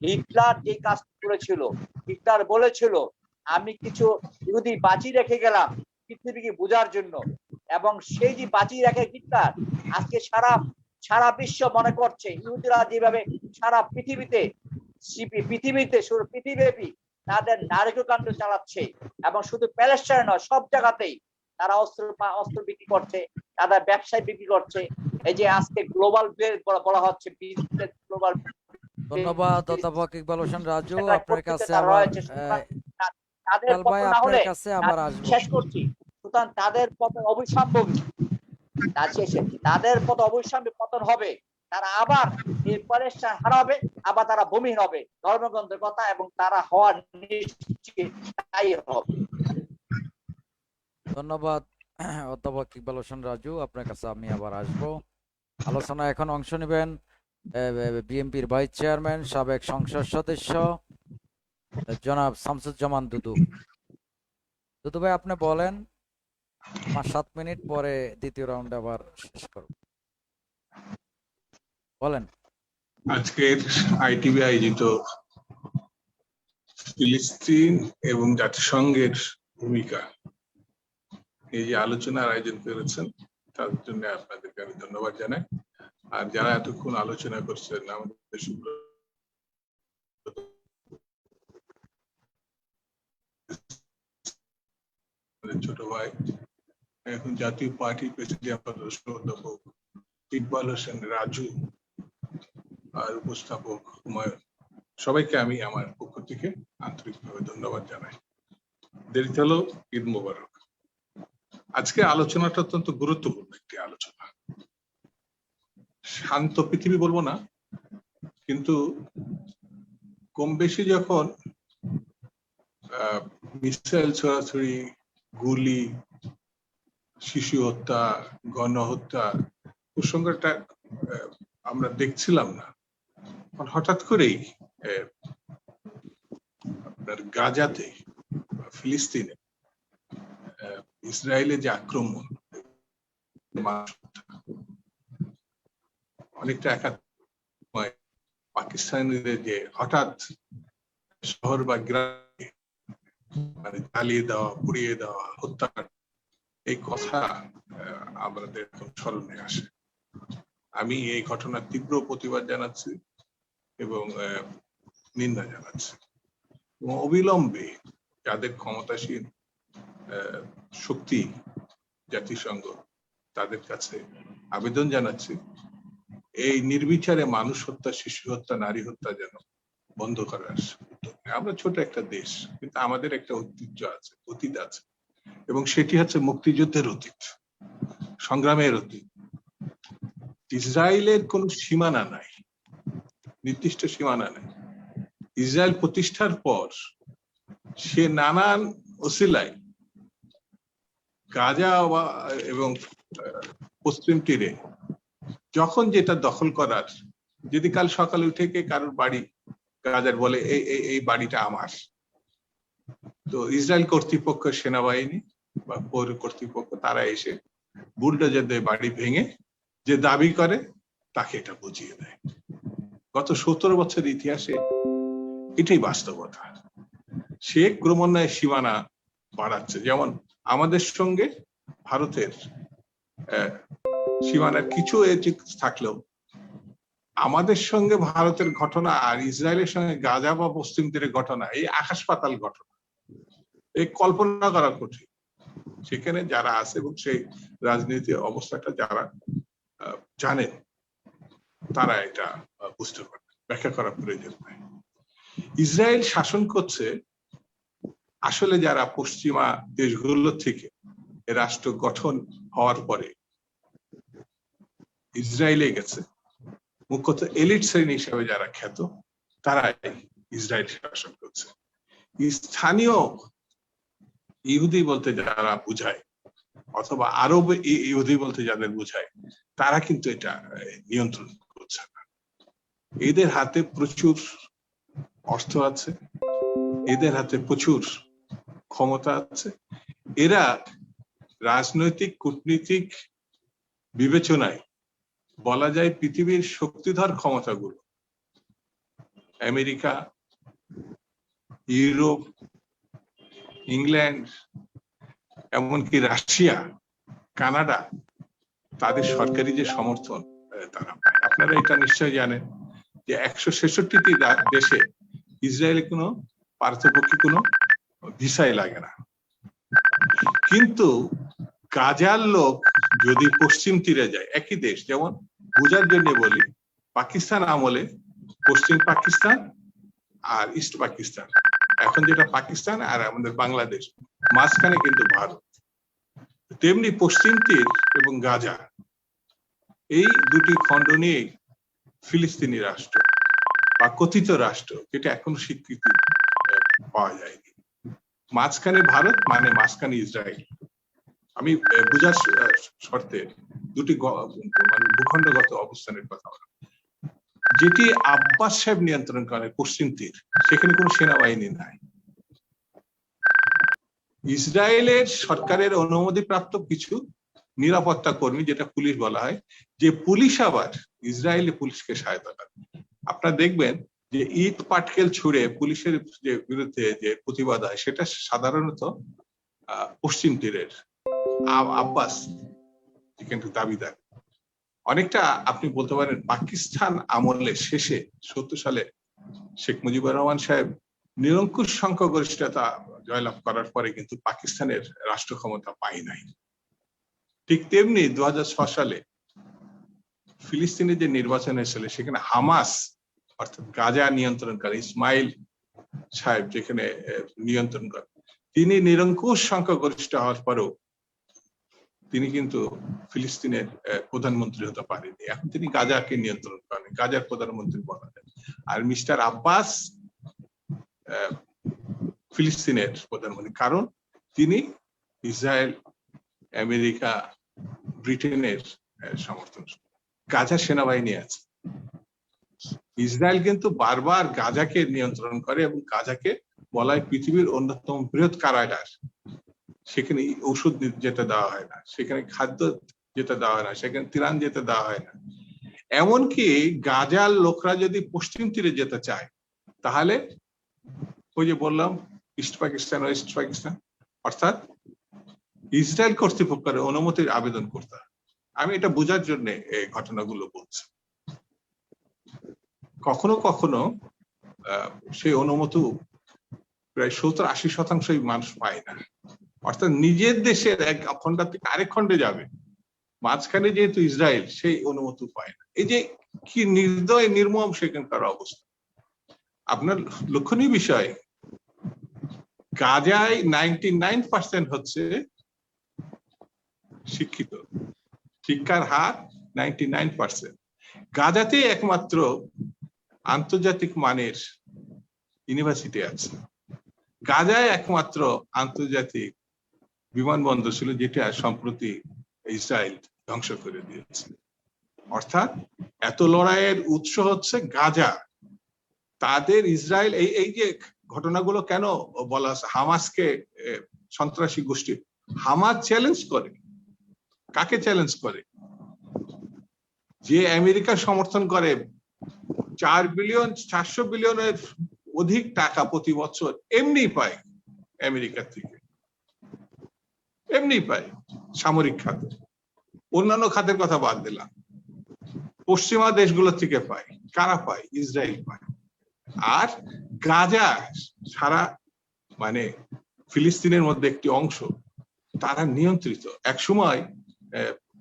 হিটলার যে কাজ করেছিল, হিটলার বলেছিল আমি কিছু ইহুদি বাজি রেখে গেলাম পৃথিবীকে বোঝার জন্য, এবং সেই যে বাজি রেখে হিটলার আজকে সারা বিশ্ব মনে করছে ইহুদিরা যেভাবে সারা পৃথিবীব্যাপী তাদের নারকীয়কাণ্ড চালাচ্ছে, এবং শুধু প্যালেস্টাইনে নয়, সব জায়গাতেই তারা অস্ত্র বিক্রি করছে, তারা ব্যবসায় বিক্রি করছে। এই যে আজকে গ্লোবাল বলা হচ্ছে, গ্লোবাল। ধন্যবাদ অধ্যাপক ইকবাল হোসেন রাজু, আপনার কাছে আবার আসবো। শেষ করছি। সুতরাং তাদের পথ অবিসম্ভাবী, তাদের পথ অবিসম্ভাবী পতন হবে, তারা আবার এই প্যালেস্টাইন হারাবে, আবার তারা ভূমিহীন হবে, ধর্মগ্রন্থের কথা, এবং তারা হওয়ার নিশ্চিত তাই হবে। ধন্যবাদ অধ্যাপক ইকবাল হোসেন রাজু, আপনার কাছে আমি আবার আসবো। আলোচনা এখন অংশ নেবেন বিএনপির ভাইস চেয়ারম্যান সাবেক সংসদ সদস্য জনাব শামসুজ্জামান দুদু। দুদু ভাই, আপনি বলেন, 5-7 মিনিট পরে দ্বিতীয় রাউন্ড আবার শেষ করব। বলেন। আজকের আইটিভি আয়োজিত ফিলিস্তিন এবং জাতিসংঘের ভূমিকা, এই যে আলোচনার আয়োজন করেছেন তার জন্য আপনাদেরকে আমি ধন্যবাদ জানাই। আর যারা এতক্ষণ আলোচনা করছেন, আমাদের ছোট ভাই, এখন জাতীয় পার্টির প্রেসিডেন্ট অধ্যাপক ইকবাল হোসেন রাজু আর উপস্থাপক হুমায়ুন, সবাইকে আমি আমার পক্ষ থেকে আন্তরিকভাবে ধন্যবাদ জানাই। দেরিতে হলো, ঈদ মোবারক। আজকে আলোচনাটা অত্যন্ত গুরুত্বপূর্ণ একটি আলোচনা। শান্ত পৃথিবী বলবো না, কিন্তু কম বেশি যখন মিসাইল ছড়াছড়ি, গুলি, শিশু হত্যা, গণহত্যা প্রসঙ্গটা আমরা দেখছিলাম না, হঠাৎ করেই আপনার গাজাতে, ফিলিস্তিনে ইসরায়েলের যে আক্রমণ, অনেকটা পাকিস্তানিদের যে হঠাৎ শহর বা গ্রামে মানে জ্বালিয়ে দেওয়া, পুড়িয়ে দেওয়া, হত্যা, এই কথা আমাদের এখন স্মরণে আসে। আমি এই ঘটনার তীব্র প্রতিবাদ জানাচ্ছি এবং নিন্দা জানাচ্ছি, এবং অবিলম্বে যাদের ক্ষমতাসীন শক্তি জাতিসংঘ, তাদের কাছে আবেদন জানাচ্ছি এই নির্বিচারে মানুষ হত্যা, শিশু হত্যা, নারী হত্যা যেন বন্ধ করার উদ্যোগ নেয়। আমরা ছোট একটা দেশ, কিন্তু আমাদের একটা ঐতিহ্য আছে, অতীত আছে, এবং সেটি হচ্ছে মুক্তিযুদ্ধের অতীত, সংগ্রামের অতীত। ইসরায়েলের কোন সীমানা নাই, নির্দিষ্ট সীমানা নাই। ইসরায়েল প্রতিষ্ঠার পর সে নানান ওসিলায় গাজা এবং পশ্চিম তীরে যখন যেটা দখল করার, যদি কাল সকালে উঠে কে কারোর বাড়ি গাজার বলে এই বাড়িটা আমার, তো ইসরায়েল কর্তৃপক্ষ, সেনাবাহিনী বা পৌর কর্তৃপক্ষ, তারা এসে বুলডোজার দিয়ে বাড়ি ভেঙে যে দাবি করে তাকে এটা বুঝিয়ে দেয়। গত 17 বছর ইতিহাসে এটাই বাস্তবতা। সে ক্রমান্বয়ে সীমানা বাড়াচ্ছে। যেমন আমাদের সঙ্গে ভারতের সীমানার কিছু থাকলেও আমাদের সঙ্গে ভারতের ঘটনা আর ইসরায়েলের সঙ্গে গাজা বা পশ্চিম তীরের ঘটনা, এই আকাশ পাতাল ঘটনা, এই কল্পনা করা কঠিন। সেখানে যারা আছে এবং সেই রাজনীতির অবস্থাটা যারা জানেন, তারা এটা বুঝতে পারে, ব্যাখ্যা করা প্রয়োজন নাই। ইসরায়েল শাসন করছে আসলে যারা পশ্চিমা দেশগুলো থেকে রাষ্ট্র গঠন হওয়ার পরে ইসরায়েলে গেছে, মুখ্যত এলিট শ্রেণী হিসেবে যারা খ্যাত, তারাই ইসরায়েল শাসন করছে। স্থানীয় ইহুদি বলতে যারা বুঝায়, অথবা আরব ইহুদি বলতে যাদের বুঝায়, তারা কিন্তু এটা নিয়ন্ত্রণ করছে না। এদের হাতে প্রচুর অর্থ আছে, এদের হাতে প্রচুর ক্ষমতা আছে। এরা রাজনৈতিক, কূটনীতিক বিবেচনায় বলা যায় পৃথিবীর শক্তিধর ক্ষমতাগুলো, আমেরিকা, ইউরোপ, ইংল্যান্ড, এমনকি রাশিয়া, কানাডা, তাদের সরকারি যে সমর্থন তারা পায়। আপনারা এটা নিশ্চয় জানেন যে 166টি দেশে ইসরায়েলের কোনো পার্থপক্ষে কোনো ভিসাই লাগে না। কিন্তু গাজার লোক যদি পশ্চিম তীরে যায়, একই দেশ, যেমন বোঝার জন্য বলি, পাকিস্তান আমলে পশ্চিম পাকিস্তান আর ইস্ট পাকিস্তান, এখন যেটা পাকিস্তান আর আমাদের বাংলাদেশ, মাঝখানে কিন্তু ভারত। তেমনি পশ্চিম তীর এবং গাজা, এই দুটি খণ্ড নিয়ে ফিলিস্তিনি রাষ্ট্র বা কথিত রাষ্ট্র, যেটা এখনো স্বীকৃতি পাওয়া যায়নি। মাঝখানে ভারত মানে মাঝখানে ইসরায়েল। আমি বুঝার শর্তে দুটি মানে ভূখণ্ডগত অবস্থানের কথা বললাম। যেটি আব্বাস সাহেব নিয়ন্ত্রণ করে পশ্চিম তীর, সেখানে কোনো সেনাবাহিনী নাই। ইসরায়েলের সরকারের অনুমতিপ্রাপ্ত কিছু নিরাপত্তা কর্মী, যেটা পুলিশ বলা হয়, যে পুলিশ আবার ইসরায়েলি পুলিশকে সহায়তা করে। আপনারা দেখবেন যে ইট পাটকেল ছুড়ে পুলিশের যে বিরুদ্ধে যে প্রতিবাদ হয়, সেটা সাধারণত পশ্চিম তীরের আব্বাস কিন্তু দাবিদার। অনেকটা আপনি বলতে পারেন পাকিস্তান আমলের শেষে 70 সালে শেখ মুজিবুর রহমান সাহেব নিরঙ্কুশ সংখ্যাগরিষ্ঠতা জয়লাভ করার পরে কিন্তু পাকিস্তানের রাষ্ট্র ক্ষমতা পায় নাই। ঠিক তেমনি 2006 সালে ফিলিস্তিনে যে নির্বাচন হয়েছিল, সেখানে হামাস অর্থাৎ গাজা নিয়ন্ত্রণ করে ইসমাইল সাহেব যেখানে নিয়ন্ত্রণ করে, তিনি নিরঙ্কুশ সংখ্যাগরিষ্ঠ হওয়ার পরেও তিনি কিন্তু ফিলিস্তিনের প্রধানমন্ত্রী হতে পারেনি। এখন তিনি গাজাকে নিয়ন্ত্রণ করেন, গাজার প্রধানমন্ত্রী বলা যায়। আর মিস্টার আব্বাস ফিলিস্তিনের প্রধানমন্ত্রী, কারণ তিনি ইসরায়েল, আমেরিকা, ব্রিটেনের সমর্থন। গাজা সেনাবাহিনী আছে। ইসরায়েল কিন্তু বারবার গাজাকে নিয়ন্ত্রণ করে এবং গাজাকে বলা হয় পৃথিবীর অন্যতম বৃহৎ কারাগার। সেখানে ঔষধ যেতে দেওয়া হয় না, সেখানে খাদ্য যেতে দেওয়া হয় না, সেখানে ত্রাণ যেতে দেওয়া হয় না। এমনকি গাজার লোকরা যদি পশ্চিম তীরে যেতে চায়, তাহলে ওই যে বললাম ইস্ট পাকিস্তান, ওয়েস্ট পাকিস্তান, অর্থাৎ ইসরায়েল কর্তৃপক্ষের অনুমতির আবেদন করতে হয়। আমি এটা বোঝার জন্য এই ঘটনাগুলো বলছি। কখনো কখনো সেই অনুমতি প্রায় 70-80% মানুষ পায় না। অর্থাৎ নিজের দেশের এক খণ্ড থেকে আরেক খণ্ডে যাবে, মাঝখানে যেহেতু ইসরায়েল, সেই অনুমতি পায় না। এই যে কি নির্দয় নির্মম সেখানকার অবস্থা। আপনার লক্ষণীয় বিষয়, গাজায় 99% হচ্ছে শিক্ষিত, শিক্ষার হার 99%। গাজাতে একমাত্র আন্তর্জাতিক মানের ইউনিভার্সিটি আছে। গাজায় একমাত্র আন্তর্জাতিক বিমানবন্দর ছিল, যেটা সম্প্রতি ইসরায়েল ধ্বংস করে দিয়েছে। অর্থাৎ এত লড়াইয়ের উৎস হচ্ছে গাজা। তাদের ইসরায়েল এই যে ঘটনাগুলো কেন বলা আছে হামাসকে সন্ত্রাসী গোষ্ঠী, হামাস চ্যালেঞ্জ করে। কাকে চ্যালেঞ্জ করে? যে আমেরিকা সমর্থন করে 400 বিলিয়নের অধিক টাকা প্রতি বছর এমনি পায় আমেরিকা থেকে, এমনি পায় সামরিক খাতে। অন্যান্য খাতের কথা বাদ দিলাম, পশ্চিমা দেশগুলো থেকে পায়। কারা পায়? ইসরায়েল পায়। আর গাজা সারা মানে ফিলিস্তিনের মধ্যে একটি অংশ, তারা নিয়ন্ত্রিত। এক সময়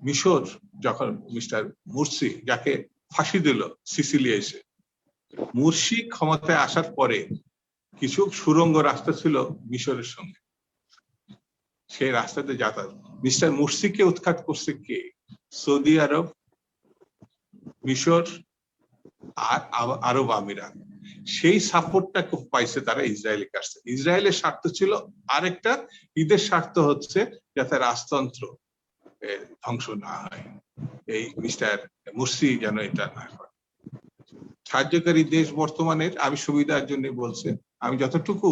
মিশর যখন মিস্টার মুরসি, যাকে ফাঁসি দিল সিসিলি এসে, মুরসি ক্ষমতায় আসার পরে কিছু সুড়ঙ্গ রাস্তা ছিল মিশরের সঙ্গে, সেই রাস্তাতে যাতায়াত। মিস্টার মুরসিকে উৎখাত করছে কে? সৌদি আরব, মিশর আর আরব আমিরাত। সেই সাপোর্টটা পাইছে তারা ইসরায়েলের কাছে। ইসরায়েলের স্বার্থ ছিল আরেকটা, ঈদের স্বার্থ হচ্ছে যাতে রাজতন্ত্র ধ্বংস না হয়, এই মিস্টার মুরসি যেন এটা না করে। সাহায্যকারী দেশ বর্তমানের, আমি সুবিধার জন্য বলছি, আমি যতটুকু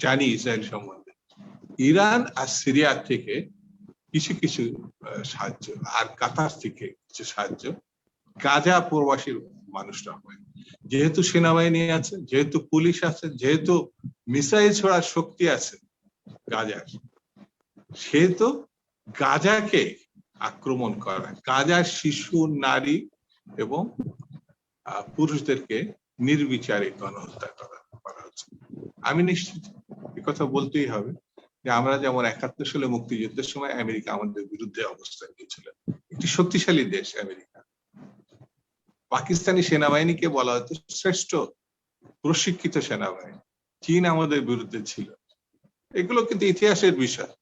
জানি ইসরায়েল সম্বন্ধে, ইরান আর সিরিয়া থেকে কিছু কিছু সাহায্য, আর কাতার থেকে কিছু সাহায্য গাজা প্রবাসী মানুষরা হয়। যেহেতু সেনাবাহিনী আছে, যেহেতু পুলিশ আছে, যেহেতু মিসাইল ছোড়ার শক্তি আছে গাজার, সেহেতু গাজাকে আক্রমণ করা, গাজার শিশু, নারী এবং পুরুষদেরকে নির্বিচারে গণহত্যা করা হচ্ছে। আমি নিশ্চিত কথা বলতেই হবে যে আমরা যেমন 71 সালে মুক্তিযুদ্ধের সময় আমেরিকা আমাদের বিরুদ্ধে অবস্থান নিয়েছিল, একটি শক্তিশালী দেশ আমেরিকা। পাকিস্তানি সেনাবাহিনীকে বলা হতো শ্রেষ্ঠ প্রশিক্ষিত সেনাবাহিনী। চীন আমাদের বিরুদ্ধে ছিল। এগুলো কিন্তু ইতিহাসের বিষয়।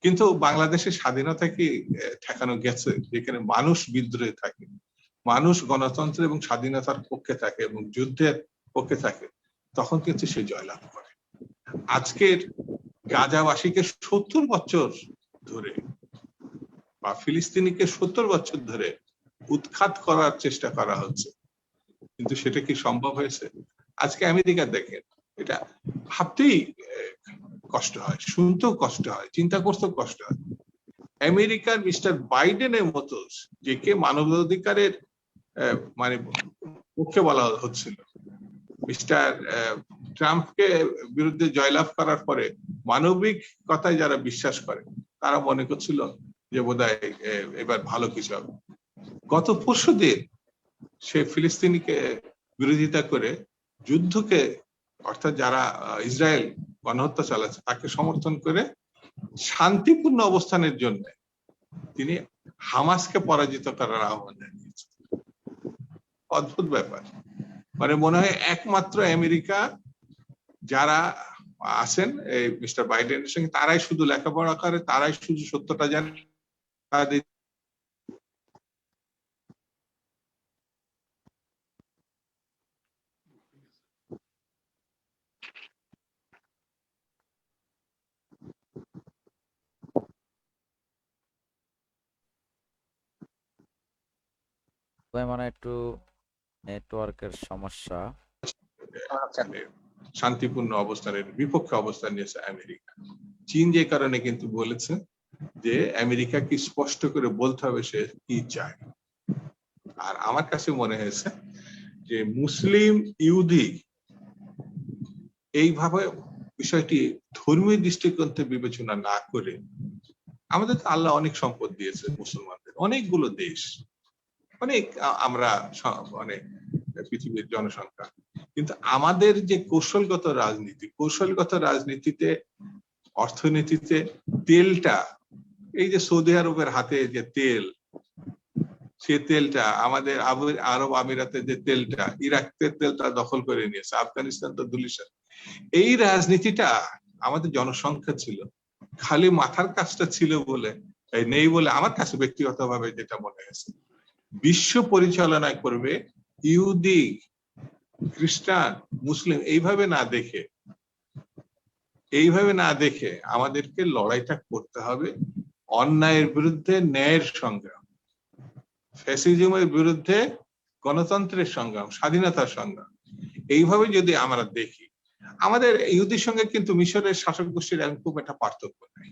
কিন্তু বাংলাদেশের স্বাধীনতাকে ঠেকানো গেছে, যেখানে মানুষ বিদ্রোহে থাকে, মানুষ গণতন্ত্র এবং স্বাধীনতার পক্ষে থাকে এবং যুদ্ধের পক্ষে থাকে, তখন কিন্তু সে জয়লাভ করে। আজকের গাজাবাসীকে 70 বছর ধরে বা ফিলিস্তিনিকে 70 বছর ধরে উৎখাত করার চেষ্টা করা হচ্ছে, কিন্তু সেটা কি সম্ভব হয়েছে? আজকে আমেরিকা দেখেন, এটা ভাবতেই কষ্ট হয়, শুনতেও কষ্ট হয়, চিন্তা করতেও কষ্ট হয়। আমেরিকার মিস্টার বাইডেনের মতো যে কে মানবাধিকারের মানে পক্ষে বলা হচ্ছিল, মিস্টার ট্রাম্পকে বিরুদ্ধে জয়লাভ করার পরে মানবিক কথায় যারা বিশ্বাস করে তারা মনে করছিল যে বোধহয় এবার ভালো কিছু হবে। গত পরশুদিন সে ফিলিস্তিনিকে বিরোধিতা করে যুদ্ধকে, অর্থাৎ যারা ইসরায়েল গণহত্যা চালাচ্ছে তাকে সমর্থন করে শান্তিপূর্ণ অবস্থানের জন্য তিনি হামাসকে পরাজিত করার আহ্বান জানিয়েছেন। অদ্ভুত ব্যাপার, মানে মনে হয় একমাত্র আমেরিকা যারা আছেন এই মিস্টার বাইডেনের সঙ্গে তারাই শুধু লেখাপড়া করে, তারাই শুধু সত্যটা জানে। মানে একটু নেটওয়ার্কের সমস্যা। শান্তিপূর্ণ অবস্থানের বিপক্ষে অবস্থান নিয়েছে আমেরিকা। চীন যে কারণে কিন্তু বলেছে যে আমেরিকাকে স্পষ্ট করে বলতে হবে সে কি চায়। আর আমার কাছে মনে হয়েছে যে মুসলিম ইহুদি এইভাবে বিষয়টি ধর্মীয় দৃষ্টিকোণ থেকে বিবেচনা না করে, আমাদের তো আল্লাহ অনেক সম্পদ দিয়েছে মুসলমানদের, অনেকগুলো দেশ, অনেক আমরা অনেক পৃথিবীর জনসংখ্যা, কিন্তু আমাদের যে কৌশলগত রাজনীতিতে অর্থনীতিতে তেলটা, এই যে সৌদি আরবের হাতে যে তেল, সে তেলটা আমাদের আরব আমিরাতের যে তেলটা, ইরাকের তেলটা দখল করে নিয়েছে, আফগানিস্তান তো ধুলিসাৎ। এই রাজনীতিটা আমাদের জনসংখ্যা ছিল, খালি মাথার কাজটা ছিল বলে নেই বলে আমার কাছে ব্যক্তিগতভাবে যেটা মনে হয়েছে। বিশ্ব পরিচালনা করবে ইহুদি, খ্রিস্টান, মুসলিম এইভাবে না দেখে আমাদেরকে লড়াইটা করতে হবে অন্যায়ের বিরুদ্ধে ন্যায়ের সংগ্রাম, ফ্যাসিজমের বিরুদ্ধে গণতন্ত্রের সংগ্রাম, স্বাধীনতার সংগ্রাম। এইভাবে যদি আমরা দেখি, আমাদের ইহুদির সঙ্গে কিন্তু মিশরের শাসক গোষ্ঠীর খুব একটা পার্থক্য নাই।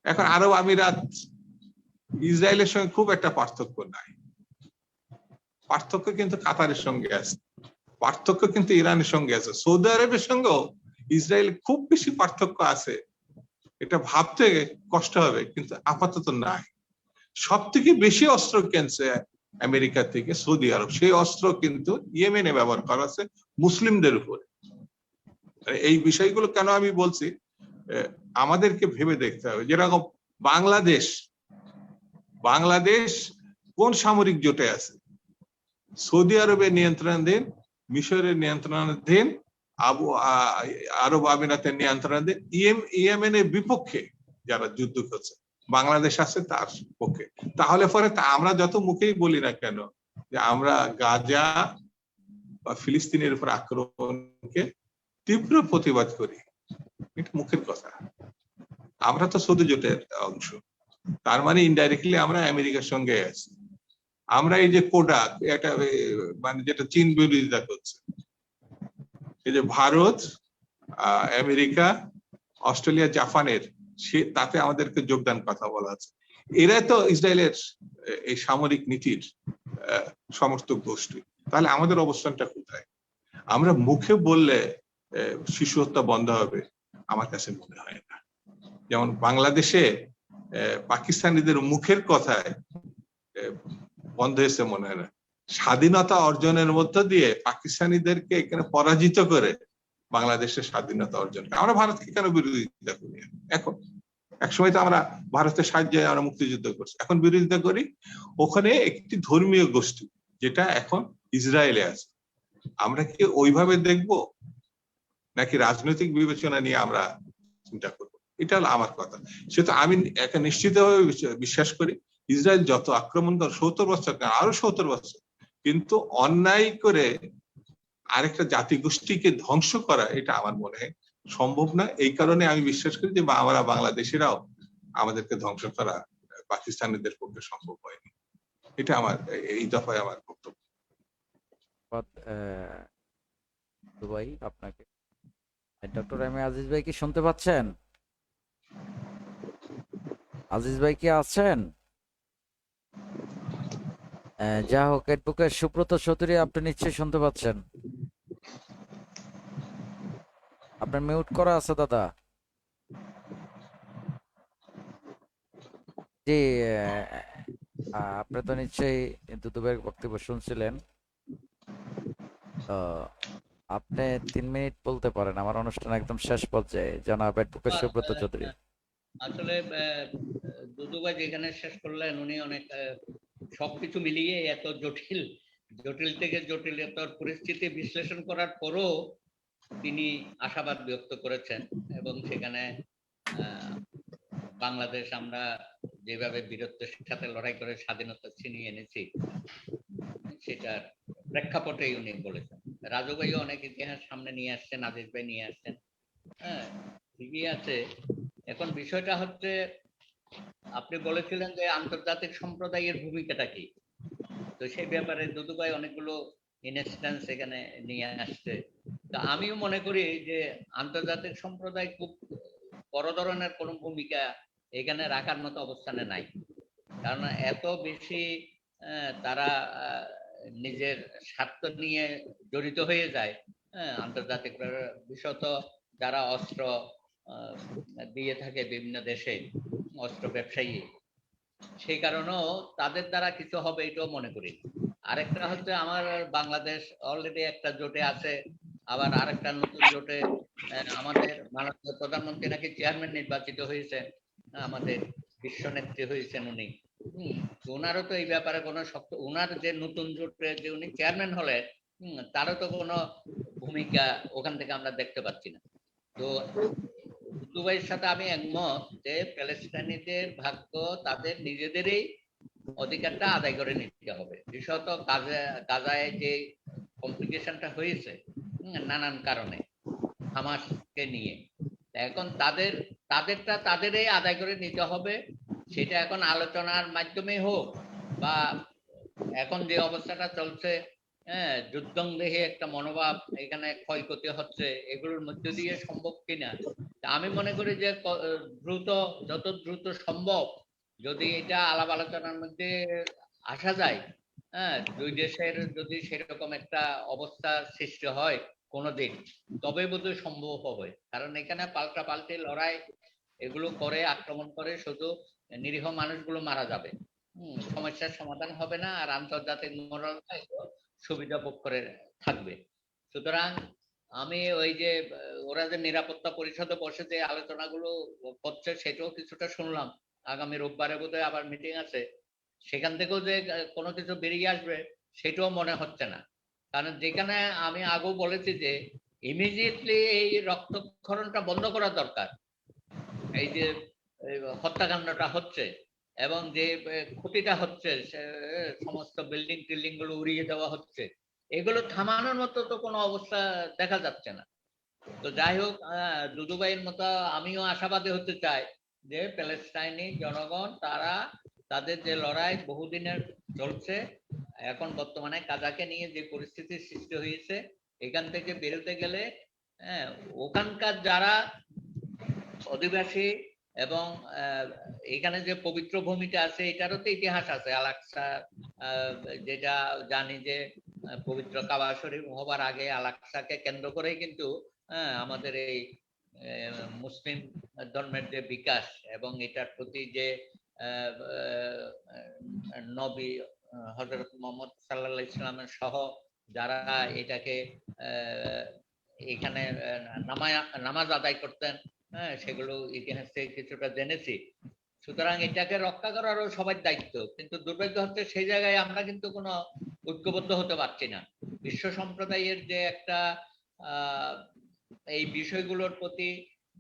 এখন আরব আমিরাত ইসরায়েলের সঙ্গে খুব একটা পার্থক্য নাই। পার্থক্য কিন্তু কাতারের সঙ্গে আছে, পার্থক্য কিন্তু ইরানের সঙ্গে আছে, সৌদি আরবের সঙ্গেও ইসরায়েল খুব বেশি পার্থক্য আছে। এটা ভাবতে কষ্ট হবে, কিন্তু আপাতত নাই। সব থেকে বেশি অস্ত্র কিনছে আমেরিকা থেকে সৌদি আরব, সেই অস্ত্র কিন্তু ইয়েমেনে ব্যবহার করা আছে মুসলিমদের উপরে। এই বিষয়গুলো কেন আমি বলছি, আমাদেরকে ভেবে দেখতে হবে। যেরকম বাংলাদেশ কোন সামরিক জোটে আছে? সৌদি আরবের নিয়ন্ত্রণাধীন, মিশরের নিয়ন্ত্রণাধীন, আরব আমিরাতের নিয়ন্ত্রণাধীন, ইয়েমেনের বিপক্ষে যারা যুদ্ধ করছে, বাংলাদেশ আছে তার পক্ষে। তাহলে পরে আমরা যত মুখেই বলি না কেন যে আমরা গাজা বা ফিলিস্তিনের উপর আক্রমণকে তীব্র প্রতিবাদ করি, এটা মুখের কথা। আমরা তো সৌদি জোটের অংশ, তার মানে ইনডাইরেক্টলি আমরা আমেরিকার সঙ্গে আছি। আমরা এই যে কোডাক, এটা মানে যেটা চীন বিরোধিতা করছে, এই যে ভারত, আমেরিকা, অস্ট্রেলিয়া, জাপানের তাতে আমাদেরকে যোগদান কথা বলা আছে। এরা তো ইসরায়েলের এই সামরিক নীতির সমর্থক গোষ্ঠী। তাহলে আমাদের অবস্থানটা কোথায়? আমরা মুখে বললে শিশু হত্যা বন্ধ হবে আমার কাছে মনে হয় না। যেমন বাংলাদেশে পাকিস্তানিদের মুখের কথায় বন্ধ হয়েছে মনে হয় না, স্বাধীনতা অর্জনের মধ্য দিয়ে পাকিস্তানিদেরকে এখানে পরাজিত করে বাংলাদেশের স্বাধীনতা অর্জন। আমরা ভারতকে কেন বিরোধিতা করি? এখন একসময় তো আমরা ভারতের সাহায্যে আমরা মুক্তিযুদ্ধ করছি, এখন বিরোধিতা করি ওখানে একটি ধর্মীয় গোষ্ঠী যেটা এখন ইসরায়েলে আছে। আমরা কি ওইভাবে দেখব, নাকি রাজনৈতিক বিবেচনা নিয়ে আমরা চিন্তা করবো? এটা হলো আমার কথা। সেটা আমি একটা নিশ্চিতভাবে বিশ্বাস করি, ইসরায়েল যত আক্রমণ করে 70 বছর, আরো 70 বছর, কিন্তু অন্যায় করে আরেকটা জাতিগোষ্ঠীকে ধ্বংস করা, এটা আমার মনে হয় সম্ভব না। এই কারণে আমি বিশ্বাস করি যে আমরা বাংলাদেশিরাও আমাদেরকে ধ্বংস করা পাকিস্তানিদের পক্ষে সম্ভব হয়নি। এটা আমার এই দফায় আমার বক্তব্য। ধন্যবাদ, দুবাই আপনাকে। ডক্টর এম এ আজিজ ভাই কি শুনতে পাচ্ছেন? আজিজ ভাই কি আছেন? যা হোক, অ্যাডভোকেট সুব্রত চৌধুরী আপনি নিশ্চয়ই শুনতে পাচ্ছেন। আপনার মিউট করা আছে দাদা। জি, আপনি তো নিশ্চয়ই দুদুবের বক্তব্য শুনছিলেন। তো আপনি 3 মিনিট বলতে পারেন, আমার অনুষ্ঠান একদম শেষ পর্যায়ে। জনাব অ্যাডভোকেট সুব্রত চৌধুরী। আসলে দুদুভাই যেখানে শেষ করলেন উনি অনেক সবকিছু মিলিয়ে এত জটিল থেকে জটিলতর পরিস্থিতি বিশ্লেষণ করার পরও তিনি আশাবাদ ব্যক্ত করেছেন এবং সেখানে বাংলাদেশ আমরা যেভাবে বীরত্বের সাথে লড়াই করে স্বাধীনতা ছিনিয়ে এনেছি সেটার প্রেক্ষাপটেই উনি বলেছেন। রাজু ভাইও অনেক ইতিহাস সামনে নিয়ে আসছেন, আজিজ ভাই নিয়ে আসছেন। হ্যাঁ, ঠিকই আছে। এখন বিষয়টা হচ্ছে, আপনি বলেছিলেন যে আন্তর্জাতিক সম্প্রদায়ের ভূমিকাটা কি, তো সেই ব্যাপারে দুদু ভাই অনেকগুলো ইনস্ট্যান্স এখানে নিয়ে আসছে। তা আমিও মনে করি যে আন্তর্জাতিক সম্প্রদায় খুব বড় ধরনের কোনো ভূমিকা এখানে রাখার মতো অবস্থানে নাই, কারণ এত বেশি তারা নিজের স্বার্থ নিয়ে জড়িত হয়ে যায়। আন্তর্জাতিক বিশেষত যারা অস্ত্র দিয়ে থাকে বিভিন্ন দেশে, অস্ত্র ব্যবসায়ী, সেই কারণেও তাদের দ্বারা কিছু হবে এটাও মনে করি। আরেকটা হচ্ছে, আমার বাংলাদেশ অলরেডি একটা জোটে আছে, আবার আরেকটা নতুন জোটে আমাদের মাননীয় প্রধানমন্ত্রী নাকি চেয়ারম্যান নির্বাচিত হয়েছে, আমাদের বিশ্ব নেত্রী হয়েছেন উনি। ওনারও তো এই ব্যাপারে কোনো শক্ত, ওনার যে নতুন জোটে যে উনি চেয়ারম্যান হলে তারও তো কোনো ভূমিকা ওখান থেকে আমরা দেখতে পাচ্ছি না। তো দুবাইয়ের সাথে আমি একমত যে প্যালেস্টাইনিদের ভাগ্য তাদের নিজেদেরই অধিকারটা আদায় করে নিতে হবে। বিশেষত গাজায় যে কমপ্লিকেশনটা হয়েছে নানান কারণে হামাসকে নিয়ে, এখন তাদেরটা তাদেরই আদায় করে নিতে হবে। সেটা এখন আলোচনার মাধ্যমে হোক বা এখন যে অবস্থাটা চলছে, যুদ্ধংদেহী একটা মনোভাব, এখানে ক্ষয়ক্ষতি হচ্ছে, এগুলোর মধ্যে দিয়ে সম্ভব কিনা। আমি মনে করি যে যত দ্রুত সম্ভব যদি এটা আলাপ আলোচনার মধ্যে আসা যায়, দুই দেশের যদি সেরকম একটা অবস্থা সৃষ্টি হয় কোনোদিন, তবে বোধহয় সম্ভব হবে। কারণ এখানে পাল্টাপাল্টি লড়াই এগুলো করে, আক্রমণ করে, শুধু নিরীহ মানুষগুলো মারা যাবে, সমস্যার সমাধান হবে না, আর আন্তর্জাতিক মোরালটা সুবিধা ভোগ করে থাকবে। সুতরাং আমি ওই যে ওরা যে নিরাপত্তা পরিষদে বসে যে আলোচনাগুলো করছে সেটাও কিছুটা শুনলাম, আগামী রোববারে বোধহয় আবার মিটিং আছে, সেখান থেকেও যে কোনো কিছু বেরিয়ে আসবে সেটাও মনে হচ্ছে না। কারণ যেখানে আমি আগেও বলেছি যে ইমিডিয়েটলি এই রক্তক্ষরণটা বন্ধ করা দরকার, এই যে হত্যাকাণ্ডটা হচ্ছে এবং যে ক্ষতিটা হচ্ছে, সমস্ত বিল্ডিং টিল্ডিং গুলো উড়িয়ে দেওয়া হচ্ছে, এগুলো থামানোর মতো তো কোনো অবস্থা দেখা যাচ্ছে না। তো যাই হোক, দুদুভাইয়ের মতো আমিও আশাবাদী হতে চাই যে প্যালেস্টাইনি জনগণ তারা তাদের যে লড়াই বহুদিনের চলছে, এখন বর্তমানে গাজাকে নিয়ে যে পরিস্থিতির সৃষ্টি হয়েছে, এখান থেকে বেরোতে গেলে ওখানকার যারা অধিবাসী এবং এখানে যে পবিত্র ভূমিটা আছে এটারও তো ইতিহাস আছে। আল-আকসা, যেটা জানি যে পবিত্র কাবা শরীফ হবার আগে আল-আকসাকে কেন্দ্র করেই কিন্তু আমাদের এই মুসলিম ধর্মের যে বিকাশ এবং এটার প্রতি যে নবী হযরত মুহাম্মদ সাল্লাল্লাহু আলাইহি ওয়াসাল্লামের সহ যারা এটাকে এখানে নামাজ আদায় করতেন, সেগুলো ইতিহাস থেকে কিছুটা জেনেছি। সুতরাং এটাকে রক্ষা করারও সবার দায়িত্ব, কিন্তু দুর্ভাগ্য হচ্ছে সেই জায়গায় আমরা কিন্তু কোনো ঐক্যবদ্ধ হতে পারছি না। বিশ্ব সম্প্রদায়ের যে একটা এই বিষয়গুলোর প্রতি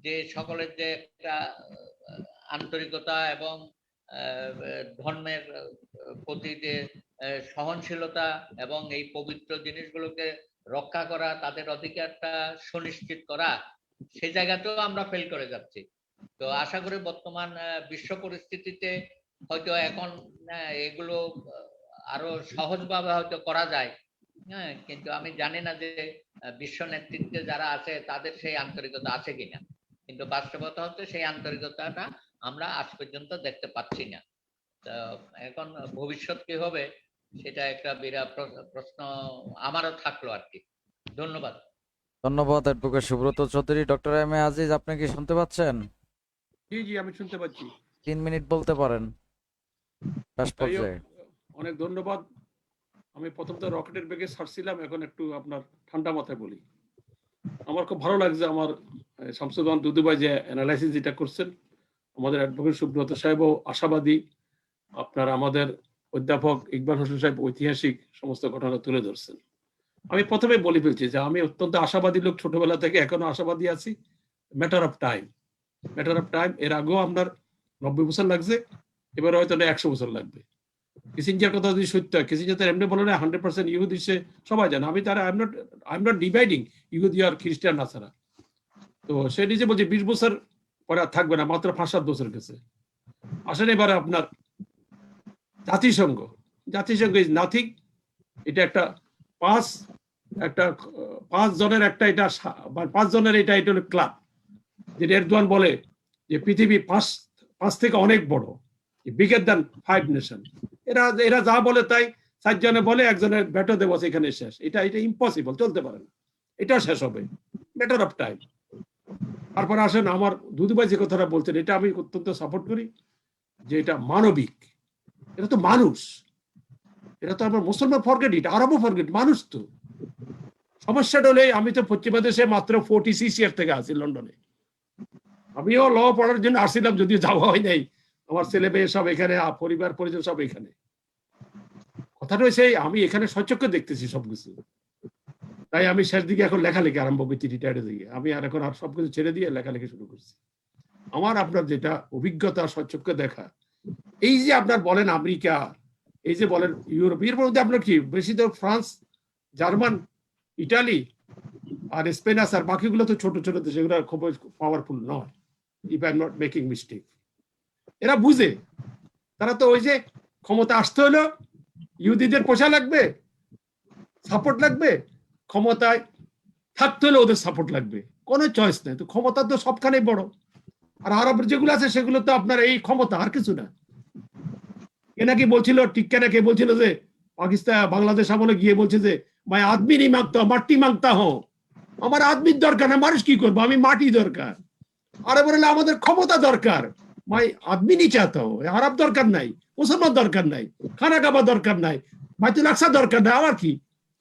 যে সকলের যে একটা আন্তরিকতা এবং ধর্মের প্রতি যে সহনশীলতা এবং এই পবিত্র জিনিসগুলোকে রক্ষা করা, তাদের অধিকারটা সুনিশ্চিত করা, সেই জায়গাতেও আমরা ফেল করে যাচ্ছি। তো আশা করি বর্তমান বিশ্ব পরিস্থিতিতে হয়তো এখন এগুলো আরো সহজভাবে হয়তো করা যায়। হ্যাঁ, কিন্তু আমি জানি না যে বিশ্ব নেতৃত্বে যারা আছে তাদের সেই আন্তরিকতা আছে কিনা, কিন্তু বাস্তবতা হচ্ছে সেই আন্তরিকতাটা আমরা আজ পর্যন্ত দেখতে পাচ্ছি না। তো এখন ভবিষ্যৎ কি হবে সেটা একটা বিরাট প্রশ্ন আমারও থাকলো আর কি। ধন্যবাদ। ধন্যবাদ advocate Subrata Chowdhury. Doctor M A Aziz, আপনি কি শুনতে পাচ্ছেন? জি জি, আমি শুনতে পাচ্ছি। 3 মিনিট বলতে পারেন শেষ যাই হোক, পর্যায়ে। অনেক ধন্যবাদ। আমি প্রথম তো রকেটের বেগে ছাড়ছিলাম, এখন একটু আপনার ঠান্ডা মাথায় বলি। আমার খুব ভালো লাগছে আমার শামসুজ্জামান দুদু ভাই যে অ্যানালাইসিস যেটা করছেন, আমাদের অ্যাডভোকেট সুব্রত সাহেবও আশাবাদী, আপনার আমাদের অধ্যাপক ইকবাল হোসেন সাহেব ঐতিহাসিক সমস্ত ঘটনা তুলে ধরছেন। আমি প্রথমে বলে ফেলছি যে আমি অত্যন্ত আশাবাদী লোক, ছোটবেলা থেকে এখনো আশাবাদী আছি। Matter of time, matter of time. এর আগেও আপনার 90 বছর লাগছে, এবার হয়তো 100 বছর লাগবে। কিসিঞ্জার কথা যদি সত্য হয়, কিসিঞ্জার তার এমনি বলে না 100% ইহুদি, সে সবাই জানে। আমি তারা আই এম নট ডিভাইডিং ইহুদি আর খ্রিস্টান না ছাড়া। তো সে নিজে বলছে 20 বছর পরে আর থাকবে না, মাত্র 5-7 বছর গেছে। আসেন এবারে আপনার জাতিসংঘ, জাতিসংঘ ইজ নাথিং। এটা একটা পাঁচ জনের একটা, এটা 5 জনের এটা হলো ক্লাব। যেটা এরদোয়ান বলে যে পৃথিবী 5 থেকে অনেক বড়, বিগার দ্যান 5 নেশন। এরা যা বলে তাই 4 জনে বলে, একজনের ভেটো দেব এখানে শেষ। এটা ইম্পসিবল, চলতে পারে না। এটাও শেষ হবে, ম্যাটার অফ টাইম। তারপরে আসেন আমার দুদু ভাই যে কথাটা বলছেন, এটা আমি অত্যন্ত সাপোর্ট করি, যে এটা মানবিক। এটা তো মানুষ, এটা তো আমার মুসলমান ফরগেট, এটা আরবও ফরগেট, মানুষ তো। সমস্যাটা হলে আমি তো পশ্চিমা দেশে মাত্র 46 ইয়ার থেকে আছি লন্ডনে। আমিও ল পড়ার জন্য আসছিলাম, যদিও যাওয়া হয় নাই। আমার ছেলে মেয়ে সব এখানে, পরিবার পরিজন সব এখানে। কথাটা হচ্ছে আমি এখানে সচক্ষে দেখতেছি সবকিছু। তাই আমি শেষ দিকে এখন লেখালেখি আরম্ভ করছি, রিটায়ার্ডের দিকে। আমি আর এখন আর সবকিছু ছেড়ে দিয়ে লেখালেখি শুরু করছি। আমার আপনার যেটা অভিজ্ঞতা, সচক্ষে দেখা, এই যে আপনার বলেন আমেরিকা, এই যে বলেন ইউরোপের মধ্যে আপনার কি বেশি তো ফ্রান্স, জার্মান, ইটালি আর স্পেন আছে, আর বাকিগুলো তো ছোট ছোট দেশ, এগুলো খুব পাওয়ারফুল নয়, if I am not making mistake. এরা বুঝে, তারা তো ওই যে ক্ষমতা আসতে হলো, ইহুদিদের পয়সা লাগবে, সাপোর্ট লাগবে, ক্ষমতায় থাকতে হলে ওদের সাপোর্ট লাগবে, কোনো চয়েস নেই। তো ক্ষমতা তো সবখানেই বড়। আর আরবের যেগুলো আছে সেগুলো তো আপনার এই ক্ষমতা, আর কিছু না। এ নাকি বলছিল, টিক্কা নাকি বলছিল যে পাকিস্তান বাংলাদেশ আমলে গিয়ে বলছে যে ভাই আদমি নেই মাংতা, মাটি মাংতা হো। আমার আদমির দরকার না, মানুষ কি করবো, আমি মাটি দরকার। আরে বলে আমাদের ক্ষমতা দরকার, ভাই আদমি নি চাহতা হো। আরব দরকার নাই, মুসলমান দরকার নাই, খানা কাবা দরকার নাই, বাইতুল আকসা দরকার নাই, আমার কি।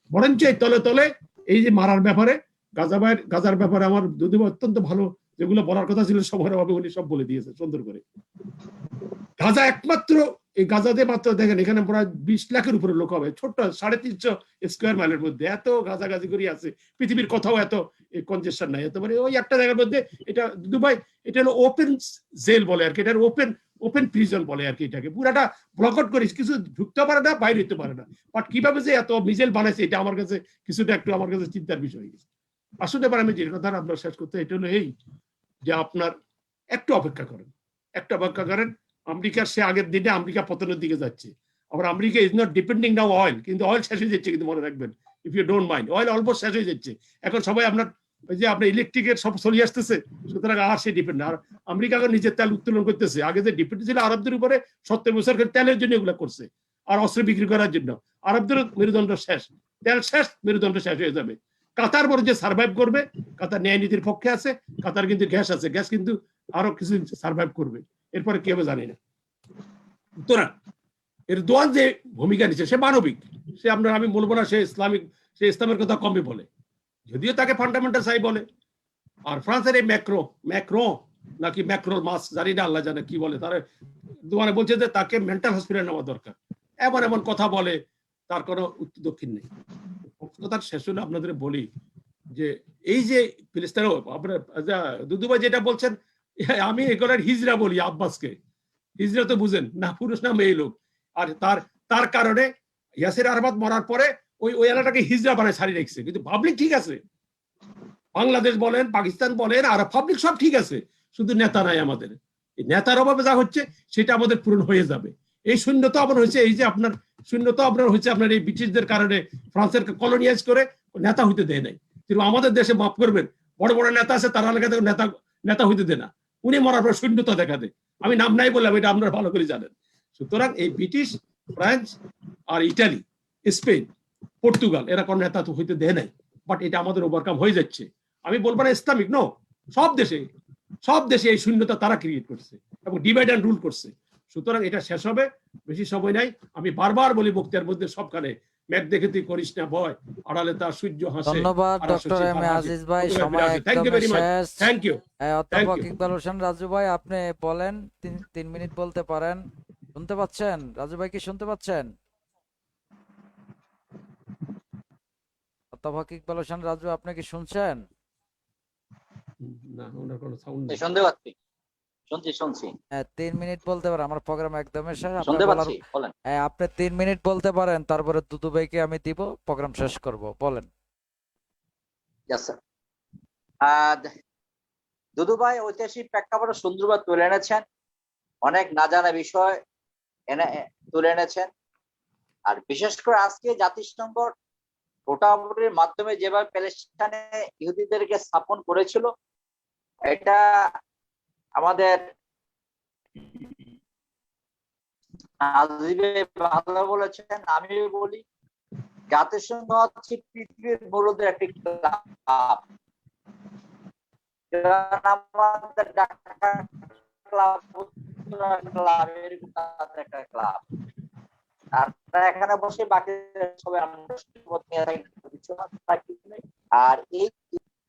বরঞ্চ এই তলে তলে এই যে মারার ব্যাপারে, গাজার ব্যাপারে আমার দুদু অত্যন্ত ভালো, যেগুলো বলার কথা ছিল সময়ের অভাবে উনি সব বলে দিয়েছে সুন্দর করে। গাজা একমাত্র, এই গাজাতে মাত্র দেখেন এখানে প্রায় 20 লাখের উপরে লোক হবে, ছোট্ট 350 স্কোয়ার মাইলের মধ্যে এত গাজাগাজি করি আছে। পৃথিবীর কোথাও এত কনজেশন নাই, এত মানে ওই একটা জায়গার মধ্যে। এটা দুবাই, এটা হলো ওপেন জেল বলে আর কি, এটা ওপেন প্রিজন বলে আর কি। এটাকে পুরাটা ব্লকআউট করিস, কিছু ঢুকতে পারে না, বাইরে হতে পারে না। বাট কিভাবে যে এত মিজেল বানাইছে, এটা আমার কাছে কিছুটা একটু আমার কাছে চিন্তার বিষয় হয়ে গেছে। আসলে এবার আমি যে কথা আপনার শেষ করতে, এটা হলো এই যে আপনার একটু অপেক্ষা করেন, আমেরিকার সে আগের দিনে আমেরিকা পতনের দিকে যাচ্ছে। আবার America is not depending now oil, কিন্তু অয়েল শেষ হয়ে যাচ্ছে, কিন্তু মনে রাখবেন, if you don't mind, oil almost শেষ হয়ে যাচ্ছে। এখন সবাই আপনার ওই যে আপনার ইলেকট্রিকের সব চলে আসতেছে, সুতরাং আর সে ডিপেন্ড না। আর আমেরিকা এখন নিজের তেল উত্তোলন করতেছে, আগে যে ডিপেন্ড ছিল আরবদের উপরে 70 বছর তেলের জন্য এগুলো করছে, আর অস্ত্র বিক্রি করার জন্য। আরবদের মেরুদণ্ড শেষ, তেল শেষ, মেরুদণ্ড শেষ হয়ে যাবে। কাতার বড় যে সার্ভাইভ করবে, কাতার ন্যায় নীতির পক্ষে আছে, কাতার কিন্তু গ্যাস আছে, গ্যাস কিন্তু আরো কিছু সার্ভাইভ করবে, এরপরে কি হবে জানি না। সুতরাং এরদোয়ান যে ভূমিকা নিচ্ছে সে মানবিক, সে আপনার, আমি বলবো না সে ইসলামের কথা কমই বলে, যদিও তাকে ফান্ডামেন্টাল সাই বলে। আর ফ্রান্সের এই ম্যাক্রো নাকি ম্যাক্রোল মাস জানি না, আল্লাহ জানে কি বলে, তারা দোয়ানে বলছে যে তাকে মেন্টাল হসপিটাল নেওয়া দরকার। এমন এমন কথা বলে, তার কোনো উত্তর দক্ষিণ নেই। কথার শেষ হলে আপনাদের বলি যে এই যে ফিলিস্তিন, আপনার দুদুভাই যেটা বলছেন, আমি এগুলোর হিজরা বলি, আব্বাসকে হিজরা তো বুঝেন না, পুরুষ না মেয়ে লোক। আর তার কারণে ইয়াসির আরাফাত মরার পরে ওই এলাকাটাকে হিজরা বানায় ছাড়িয়ে রেখেছে। কিন্তু পাবলিক ঠিক আছে, বাংলাদেশ বলেন, পাকিস্তান বলেন, আর পাবলিক সব ঠিক আছে, শুধু নেতা নাই আমাদের। এই নেতার অভাবে যা হচ্ছে সেটা আমাদের পূরণ হয়ে যাবে। এই শূন্যতা আবার হয়েছে এই যে আপনার শূন্যতা আপনার হচ্ছে আপনার এই ব্রিটিশদের কারণে ফ্রান্সের কলোনিয়াইজ করে নেতা হইতে দেয় নাই। কিন্তু আমাদের দেশে মাফ করবেন, বড় বড় নেতা আছে, তারা এলাকাতে নেতা হইতে দেয় না, উনি মরার পর শূন্যতা দেখা দেয়। আমি নাম নাই বললাম, এটা আপনারা ভালো করে জানেন। সুতরাং এই ব্রিটিশ, ফ্রান্স আর ইটালি, স্পেন, পর্তুগাল এরা কোন নেতা তো হইতে দেয় নাই, বাট এটা আমাদের ওভারকাম হয়ে যাচ্ছে। আমি বলবো না ইসলামিক, নো, সব দেশে এই শূন্যতা তারা ক্রিয়েট করছে এবং ডিভাইড অ্যান্ড রুল করছে। সুতরাং এটা শেষ হবে, বেশি সময় নাই। আমি বারবার বলি বক্তৃতার মধ্যে সবখানে, মেঘ দেখে তুই করিস না ভয়, আড়ালে তার সূর্য হাসে। ধন্যবাদ ডক্টর এম এ আজিজ ভাই, সময় একদম শেষ। Thank you. অধ্যাপক ইকবাল হোসেন রাজু ভাই, আপনি বলেন, 3 মিনিট বলতে পারেন। শুনতে পাচ্ছেন রাজু ভাই, কি শুনতে পাচ্ছেন? অধ্যাপক ইকবাল হোসেন রাজু, আপনি কি শুনছেন? না, ওনার কোনো সাউন্ড নেই। শুনতে পাচ্ছি, শুনছি। 3 মিনিট বলতে পারেন, আমার প্রোগ্রাম একদম শেষ। শুনতে পাচ্ছি, বলেন। আপনি 3 মিনিট বলতে পারেন, তারপরে দুদু ভাইকে আমি দিব, প্রোগ্রাম শেষ করব। বলেন। দুদু ভাই ঐতিহাসিক প্রেক্ষাপটে সুন্দরভাবে তুলে এনেছেন, অনেক না জানা বিষয় তুলে এনেছেন। আর বিশেষ করে আজকে জাতিসংঘ ভোটাভুটির মাধ্যমে যেভাবে প্যালেস্টাইনে ইহুদিদেরকে স্থাপন করেছিল, এটা আমাদের ভালো বলেছেন। আমি বলি জাতিসংঘ হচ্ছে পৃথিবীর মূলদের একটি ক্লাব। আমাদের ঢাকা ক্লাব একটা ক্লাব, আর এখানে বসে বাকি সবাই আর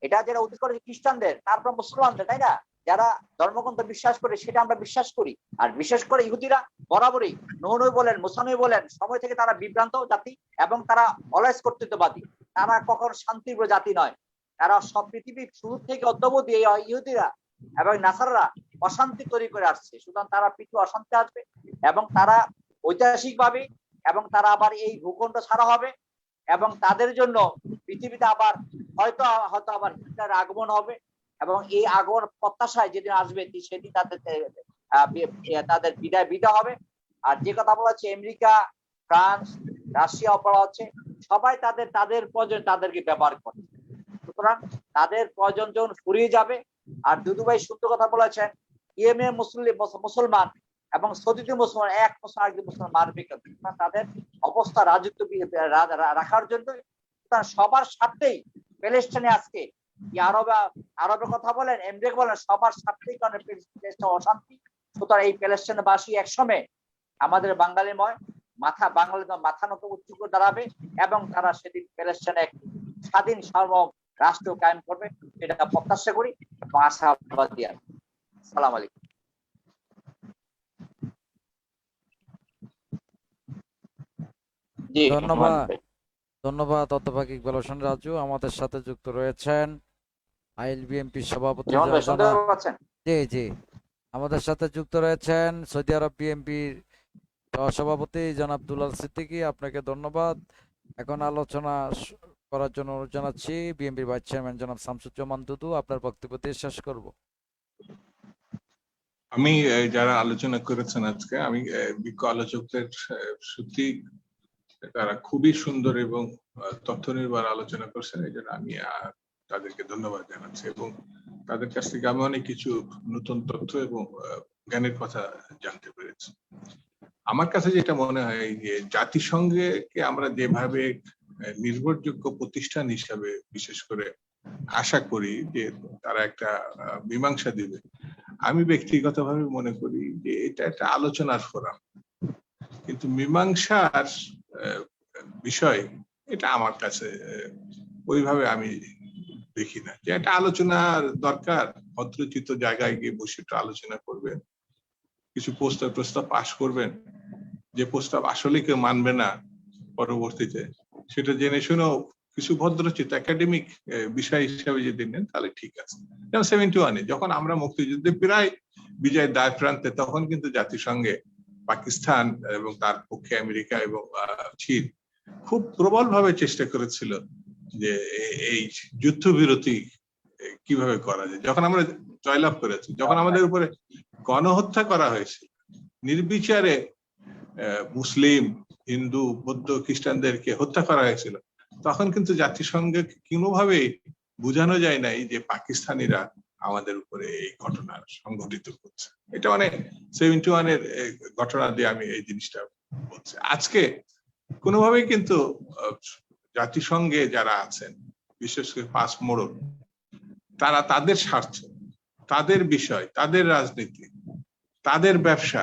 এটা যেটা উদ্দেশ্য করে খ্রিস্টানদের, তারপর মুসলমানদের, তাই না, যারা ধর্মগ্রন্থ বিশ্বাস করে সেটা আমরা বিশ্বাস করি। আর বিশেষ করে ইহুদিরা বরাবরই নূহ বলেন, মুসা বলেন, সময় থেকে তারা বিভ্রান্ত জাতি এবং তারা অলয়েজ কর্তৃত্ববাদী। তারা কখনো শান্তির জাতি নয়। তারা সব পৃথিবীর শুরু থেকে অদ্যাবধি এই ইহুদিরা এবং নাসাররা অশান্তি তৈরি করে আসছে। সুতরাং তারা পৃথিবী অশান্তি আসবে এবং তারা ঐতিহাসিক ভাবে এবং তারা আবার এই ভূখণ্ড ছাড়া হবে এবং তাদের জন্য পৃথিবীতে আবার হয়তো আবার হিটলারের আগমন হবে এবং এই আগমন প্রত্যাশায় যেদিন আসবে সেদিন তাদের বিদায় হবে। আর যে কথা বলা হচ্ছে আমেরিকা, ফ্রান্স, রাশিয়া বলা হচ্ছে, সবাই তাদের প্রয়োজন তাদেরকে ব্যবহার করে। সুতরাং তাদের প্রয়োজন যখন ফুরিয়ে যাবে। আর দুদু ভাই সুন্দর কথা বলেছেন, ইয়েমেন মুসলমান এবং সৌদিতে মুসলমান, এক মুসলমান আরেকজন মুসলমান মারবে, তাদের অবস্থা রাজত্ব রাখার জন্য সবার স্বার্থেই প্যালেস্টাইনে আজকে আরবের কথা বলেন, আমেরিকা বলেন, সবার স্বার্থেই কারণে অশান্তি। সুতরাং এই প্যালেস্টাইনবাসী একসময় আমাদের বাঙালিময় বাঙালি মাথা নত উচ্চ করে দাঁড়াবে এবং তারা সেদিন প্যালেস্টাইনে এক স্বাধীন সার্বভৌম রাষ্ট্র কায়েম করবে, সেটা প্রত্যাশা করি এবং আশাবাদী। আসসালামু আলাইকুম। ধন্যবাদ অধ্যাপক ইকবাল হোসেন রাজু। আমাদের সাথে যুক্ত রয়েছেন আইএলবিএমপি সভাপতি, জি আমাদের সাথে যুক্ত রয়েছেন সৌদি আরব বিএমপির সভাপতি জনাব দুলাল সিদ্দিকী। আপনাকে ধন্যবাদ। এখন আলোচনা করার জন্য অনুরোধ জানাচ্ছি বিএমপির ভাইস চেয়ারম্যান জনাব শামসুজ্জামান দুদু। আপনার বক্তব্য দিয়ে শেষ করব। আমি যারা আলোচনা করেছেন আজকে, আমি বিজ্ঞ আলোচকদের সত্যি তারা খুবই সুন্দর এবং তথ্য নির্ভর আলোচনা করছেন, এই জন্য আমি তাদেরকে ধন্যবাদ জানাচ্ছি এবং তাদের কাছ থেকে আমি অনেক কিছু নতুন তথ্য এবং জ্ঞানের কথা জানতে পেরেছি। আমার কাছে যেটা মনে হয় যে জাতিসংঘকে আমরা যেভাবে নির্ভরযোগ্য প্রতিষ্ঠান হিসাবে বিশেষ করে আশা করি যে তারা একটা মীমাংসা দিবে, আমি ব্যক্তিগতভাবে মনে করি যে এটা একটা আলোচনার ফোরাম, কিন্তু মীমাংসার বিষয় এটা আমার কাছে ওইভাবে আমি দেখি না। যে একটা আলোচনার দরকার, ভদ্রচিত জায়গায় গিয়ে বসে একটু আলোচনা করবেন, কিছু প্রস্তাব পাশ করবেন, যে প্রস্তাব আসলে কেউ মানবে না পরবর্তীতে সেটা জেনে শুনেও কিছু ভদ্রচিত একাডেমিক বিষয় হিসাবে যদি নেন তাহলে ঠিক আছে। যেমন 71-এ যখন আমরা মুক্তিযুদ্ধে প্রায় বিজয়ের দ্বার প্রান্তে, তখন কিন্তু জাতিসংঘে পাকিস্তান এবং তার পক্ষে আমেরিকা এবং চীন খুব প্রবলভাবে চেষ্টা করেছিল যে এই যুদ্ধবিরতি কিভাবে করা যায়। যখন আমরা জয়লাভ করেছি, যখন আমাদের উপরে গণহত্যা করা হয়েছিল, নির্বিচারে মুসলিম, হিন্দু, বৌদ্ধ, খ্রিস্টানদেরকে হত্যা করা হয়েছিল, তখন কিন্তু জাতিসংঘে কোনোভাবেই বোঝানো যায় নাই যে পাকিস্তানিরা আমাদের উপরে এই ঘটনা সংঘটিত করছে। এটা মানে 71 এর ঘটনা দিয়ে আমি এই জিনিসটা বলছি। আজকে কোনোভাবেই কিন্তু জাতিসংঘে যারা আছেন, বিশেষ করে পাঁচ মোড়ল, তারা তাদের স্বার্থ, তাদের বিষয়, তাদের রাজনীতি, তাদের ব্যবসা,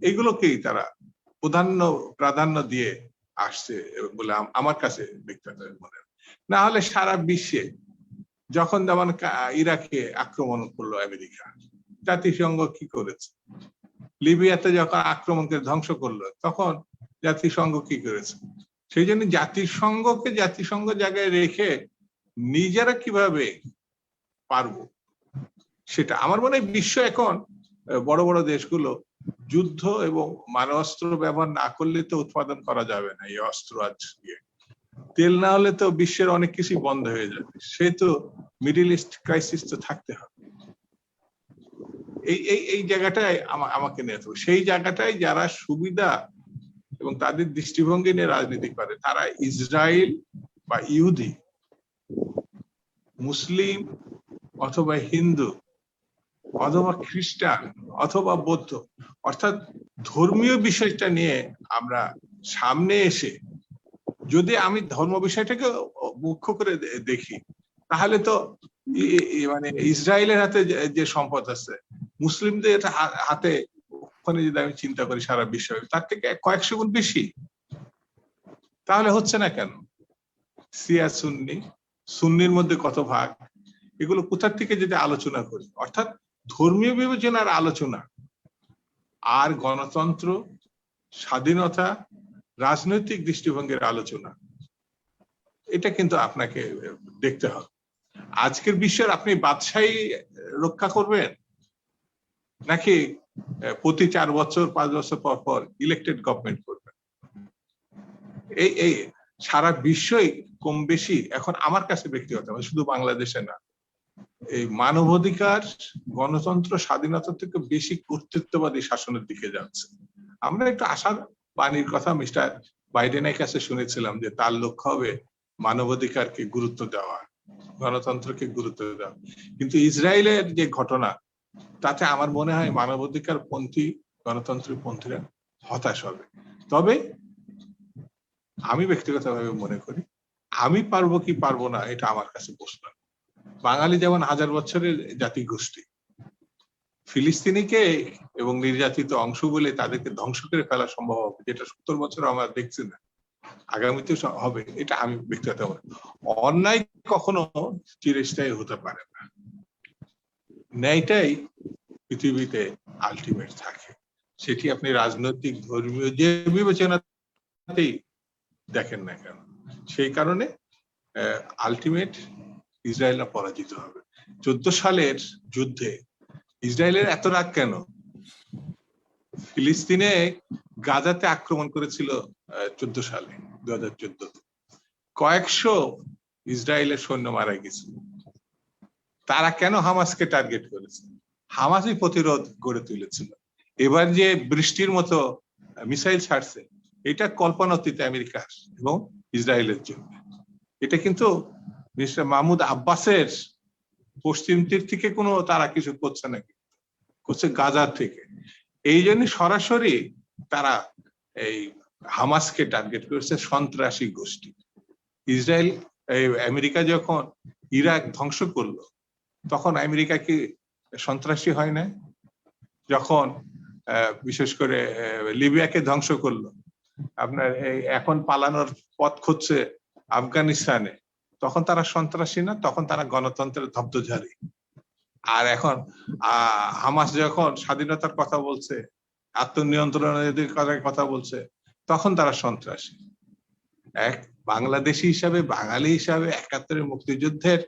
এগুলোকেই তারা প্রাধান্য দিয়ে আসছে বলে আমার কাছে ব্যক্তিগত মনে হয়। না হলে সারা বিশ্বে যখন যেমন ইরাকে আক্রমণ করলো আমেরিকা, জাতিসংঘ কি করেছে? লিবিয়াতে যখন আক্রমণ করে ধ্বংস করলো, তখন জাতিসংঘ কি করেছে? সেই জন্য জাতিসংঘকে জাতিসংঘ জায়গায় রেখে নিজেরা কিভাবে পারবো সেটা আমার মনে হয়। বিশ্ব এখন বড় বড় দেশগুলো যুদ্ধ এবং মানবাস্ত্র ব্যবহার না করলে তো উৎপাদন করা যাবে না। এই অস্ত্র আজকে তেল না হলে তো বিশ্বের অনেক কিছুই বন্ধ হয়ে যাবে। সে তো মিডল ইস্ট ক্রাইসিস তো থাকতে হবে। এই জায়গাটাই আমাকে নিয়ে থাকবে। সেই জায়গাটাই যারা সুবিধা এবং তাদের দৃষ্টিভঙ্গি নিয়ে রাজনীতি করে, তারা ইসরায়েল বা ইহুদি, মুসলিম অথবা হিন্দু অথবা খ্রিস্টান অথবা বৌদ্ধ, অর্থাৎ ধর্মীয় বিষয়টা নিয়ে আমরা সামনে এসে যদি আমি ধর্ম বিষয়টাকে মুখ্য করে দেখি, তাহলে তো মানে ইসরায়েলের হাতে যে সম্পদ আছে, মুসলিমদের হাতে ওখানে যদি আমি চিন্তা করি সারা বিশ্ব, তার থেকে কয়েকশো গুণ বেশি। তাহলে হচ্ছে না কেন? শিয়া সুন্নি, সুন্নির মধ্যে কত ভাগ, এগুলো কোথার থেকে যদি আলোচনা করি, অর্থাৎ ধর্মীয় বিবেচনার আলোচনা আর গণতন্ত্র, স্বাধীনতা, রাজনৈতিক দৃষ্টিভঙ্গির আলোচনা, এটা কিন্তু আপনাকে দেখতে হবে। আজকের বিশ্বের আপনি বাদশাহী রক্ষা করবেন নাকি প্রতি 4 বছর 5 বছর পর পর ইলেক্টেড গভর্নমেন্ট করবেন? এই সারা বিশ্বই কম বেশি এখন আমার কাছে ব্যক্তিগত, শুধু বাংলাদেশে না, এই মানবাধিকার, গণতন্ত্র, স্বাধীনতা থেকে বেশি কর্তৃত্ববাদী শাসনের দিকে যাচ্ছে। আমরা একটু আশার বাণীর কথা মিস্টার বাইডেনের কাছে শুনেছিলাম যে তার লক্ষ্য হবে মানবাধিকারকে গুরুত্ব দেওয়া, গণতন্ত্রকে গুরুত্ব দেওয়া। কিন্তু ইসরায়েলের যে ঘটনা, তাতে আমার মনে হয় মানবাধিকার পন্থী, গণতন্ত্র পন্থীরা হতাশ হবে। তবে আমি ব্যক্তিগতভাবে মনে করি, আমি পারবো কি পারবো না এটা আমার কাছে প্রশ্ন। বাঙালি যেমন 1000 বছরের জাতি গোষ্ঠী, ফিলিস্তিনিকে এবং নির্যাতিত অংশ বলে তাদেরকে ধ্বংস করে ফেলা সম্ভব হবে, যেটা 70 বছর আমরা দেখছি না, আগামীতে হবে, এটা আমি ব্যক্তিগত অন্যায় কখনো চিরস্থায়ী হতে পারে না। ন্যায়টাই পৃথিবীতে আলটিমেট থাকে, সেটি আপনি রাজনৈতিক, ধর্মীয় যে বিবেচনাতেই দেখেন না কেন। সেই কারণে আলটিমেট ইসরায়েলরা পরাজিত হবে। 14 সালের যুদ্ধে ইসরায়েলের এত রাগ কেন? ফিলিস্তিনে গাজাতে আক্রমণ করেছিল 14 সালে, 2014। কয়েকশো ইসরায়েলের সৈন্য মারা গেছিল। তারা কেন হামাসকে টার্গেট করেছে? হামাসই প্রতিরোধ গড়ে তুলেছিল। এবার যে বৃষ্টির মতো মিসাইল ছাড়ছে, এটা কল্পনাতীত আমেরিকার এবং ইসরায়েলের জন্য। এটা কিন্তু মিস্টার মাহমুদ আব্বাসের পশ্চিম তীর থেকে কোনো তারা কিছু করছে নাকি, করছে গাজার থেকে। এই জন্য সরাসরি তারা এই হামাসকে টার্গেট করেছে, সন্ত্রাসী গোষ্ঠী। ইসরায়েল, আমেরিকা যখন ইরাক ধ্বংস করলো, তখন আমেরিকা কি সন্ত্রাসী হয় না? যখন বিশেষ করে লিবিয়াকে ধ্বংস করলো, আপনার এখন পালানোর পথ খুঁজছে আফগানিস্তানে, তখন তারা সন্ত্রাসী না? তখন তারা গণতন্ত্রের ধব্ধজারী। আর এখন হামাস যখন স্বাধীনতার কথা বলছে, আত্মনিয়ন্ত্রণের কথা বলছে, তখন তারা সন্ত্রাসী। এক বাংলাদেশী হিসাবে, বাঙালি হিসাবে 71 মুক্তিযুদ্ধের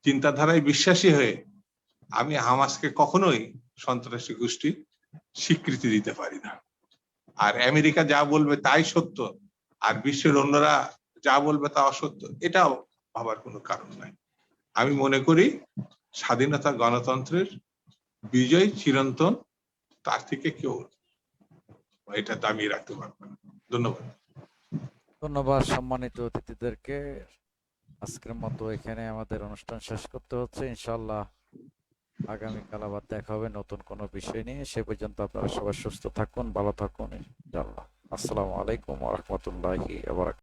চিন্তাধারায় বিশ্বাসী হয়ে আমি হামাসকে কখনোই সন্ত্রাসী গোষ্ঠী স্বীকৃতি দিতে পারি না। আর আমেরিকা যা বলবে তাই সত্য, আর বিশ্বের অন্যরা যা বলবে তা অসত্য, এটাও ভাবার কোনো কারণ নাই। আমি মনে করি স্বাধীনতা, গণতন্ত্রের বিজয় চিরন্তন, তার থেকে কেউ এটা দামিয়ে রাখতে পারবে না। ধন্যবাদ। ধন্যবাদ সম্মানিত অতিথিদেরকে। আজকের মতো এখানে আমাদের অনুষ্ঠান শেষ করতে হচ্ছে। ইনশাআল্লাহ আগামীকাল আবার দেখা হবে নতুন কোনো বিষয় নিয়ে। সে পর্যন্ত আপনারা সবাই সুস্থ থাকুন, ভালো থাকুন ইনশাআল্লাহ। আসসালামু আলাইকুম ওয়া রাহমাতুল্লাহি ওয়া বারাকাতুহু।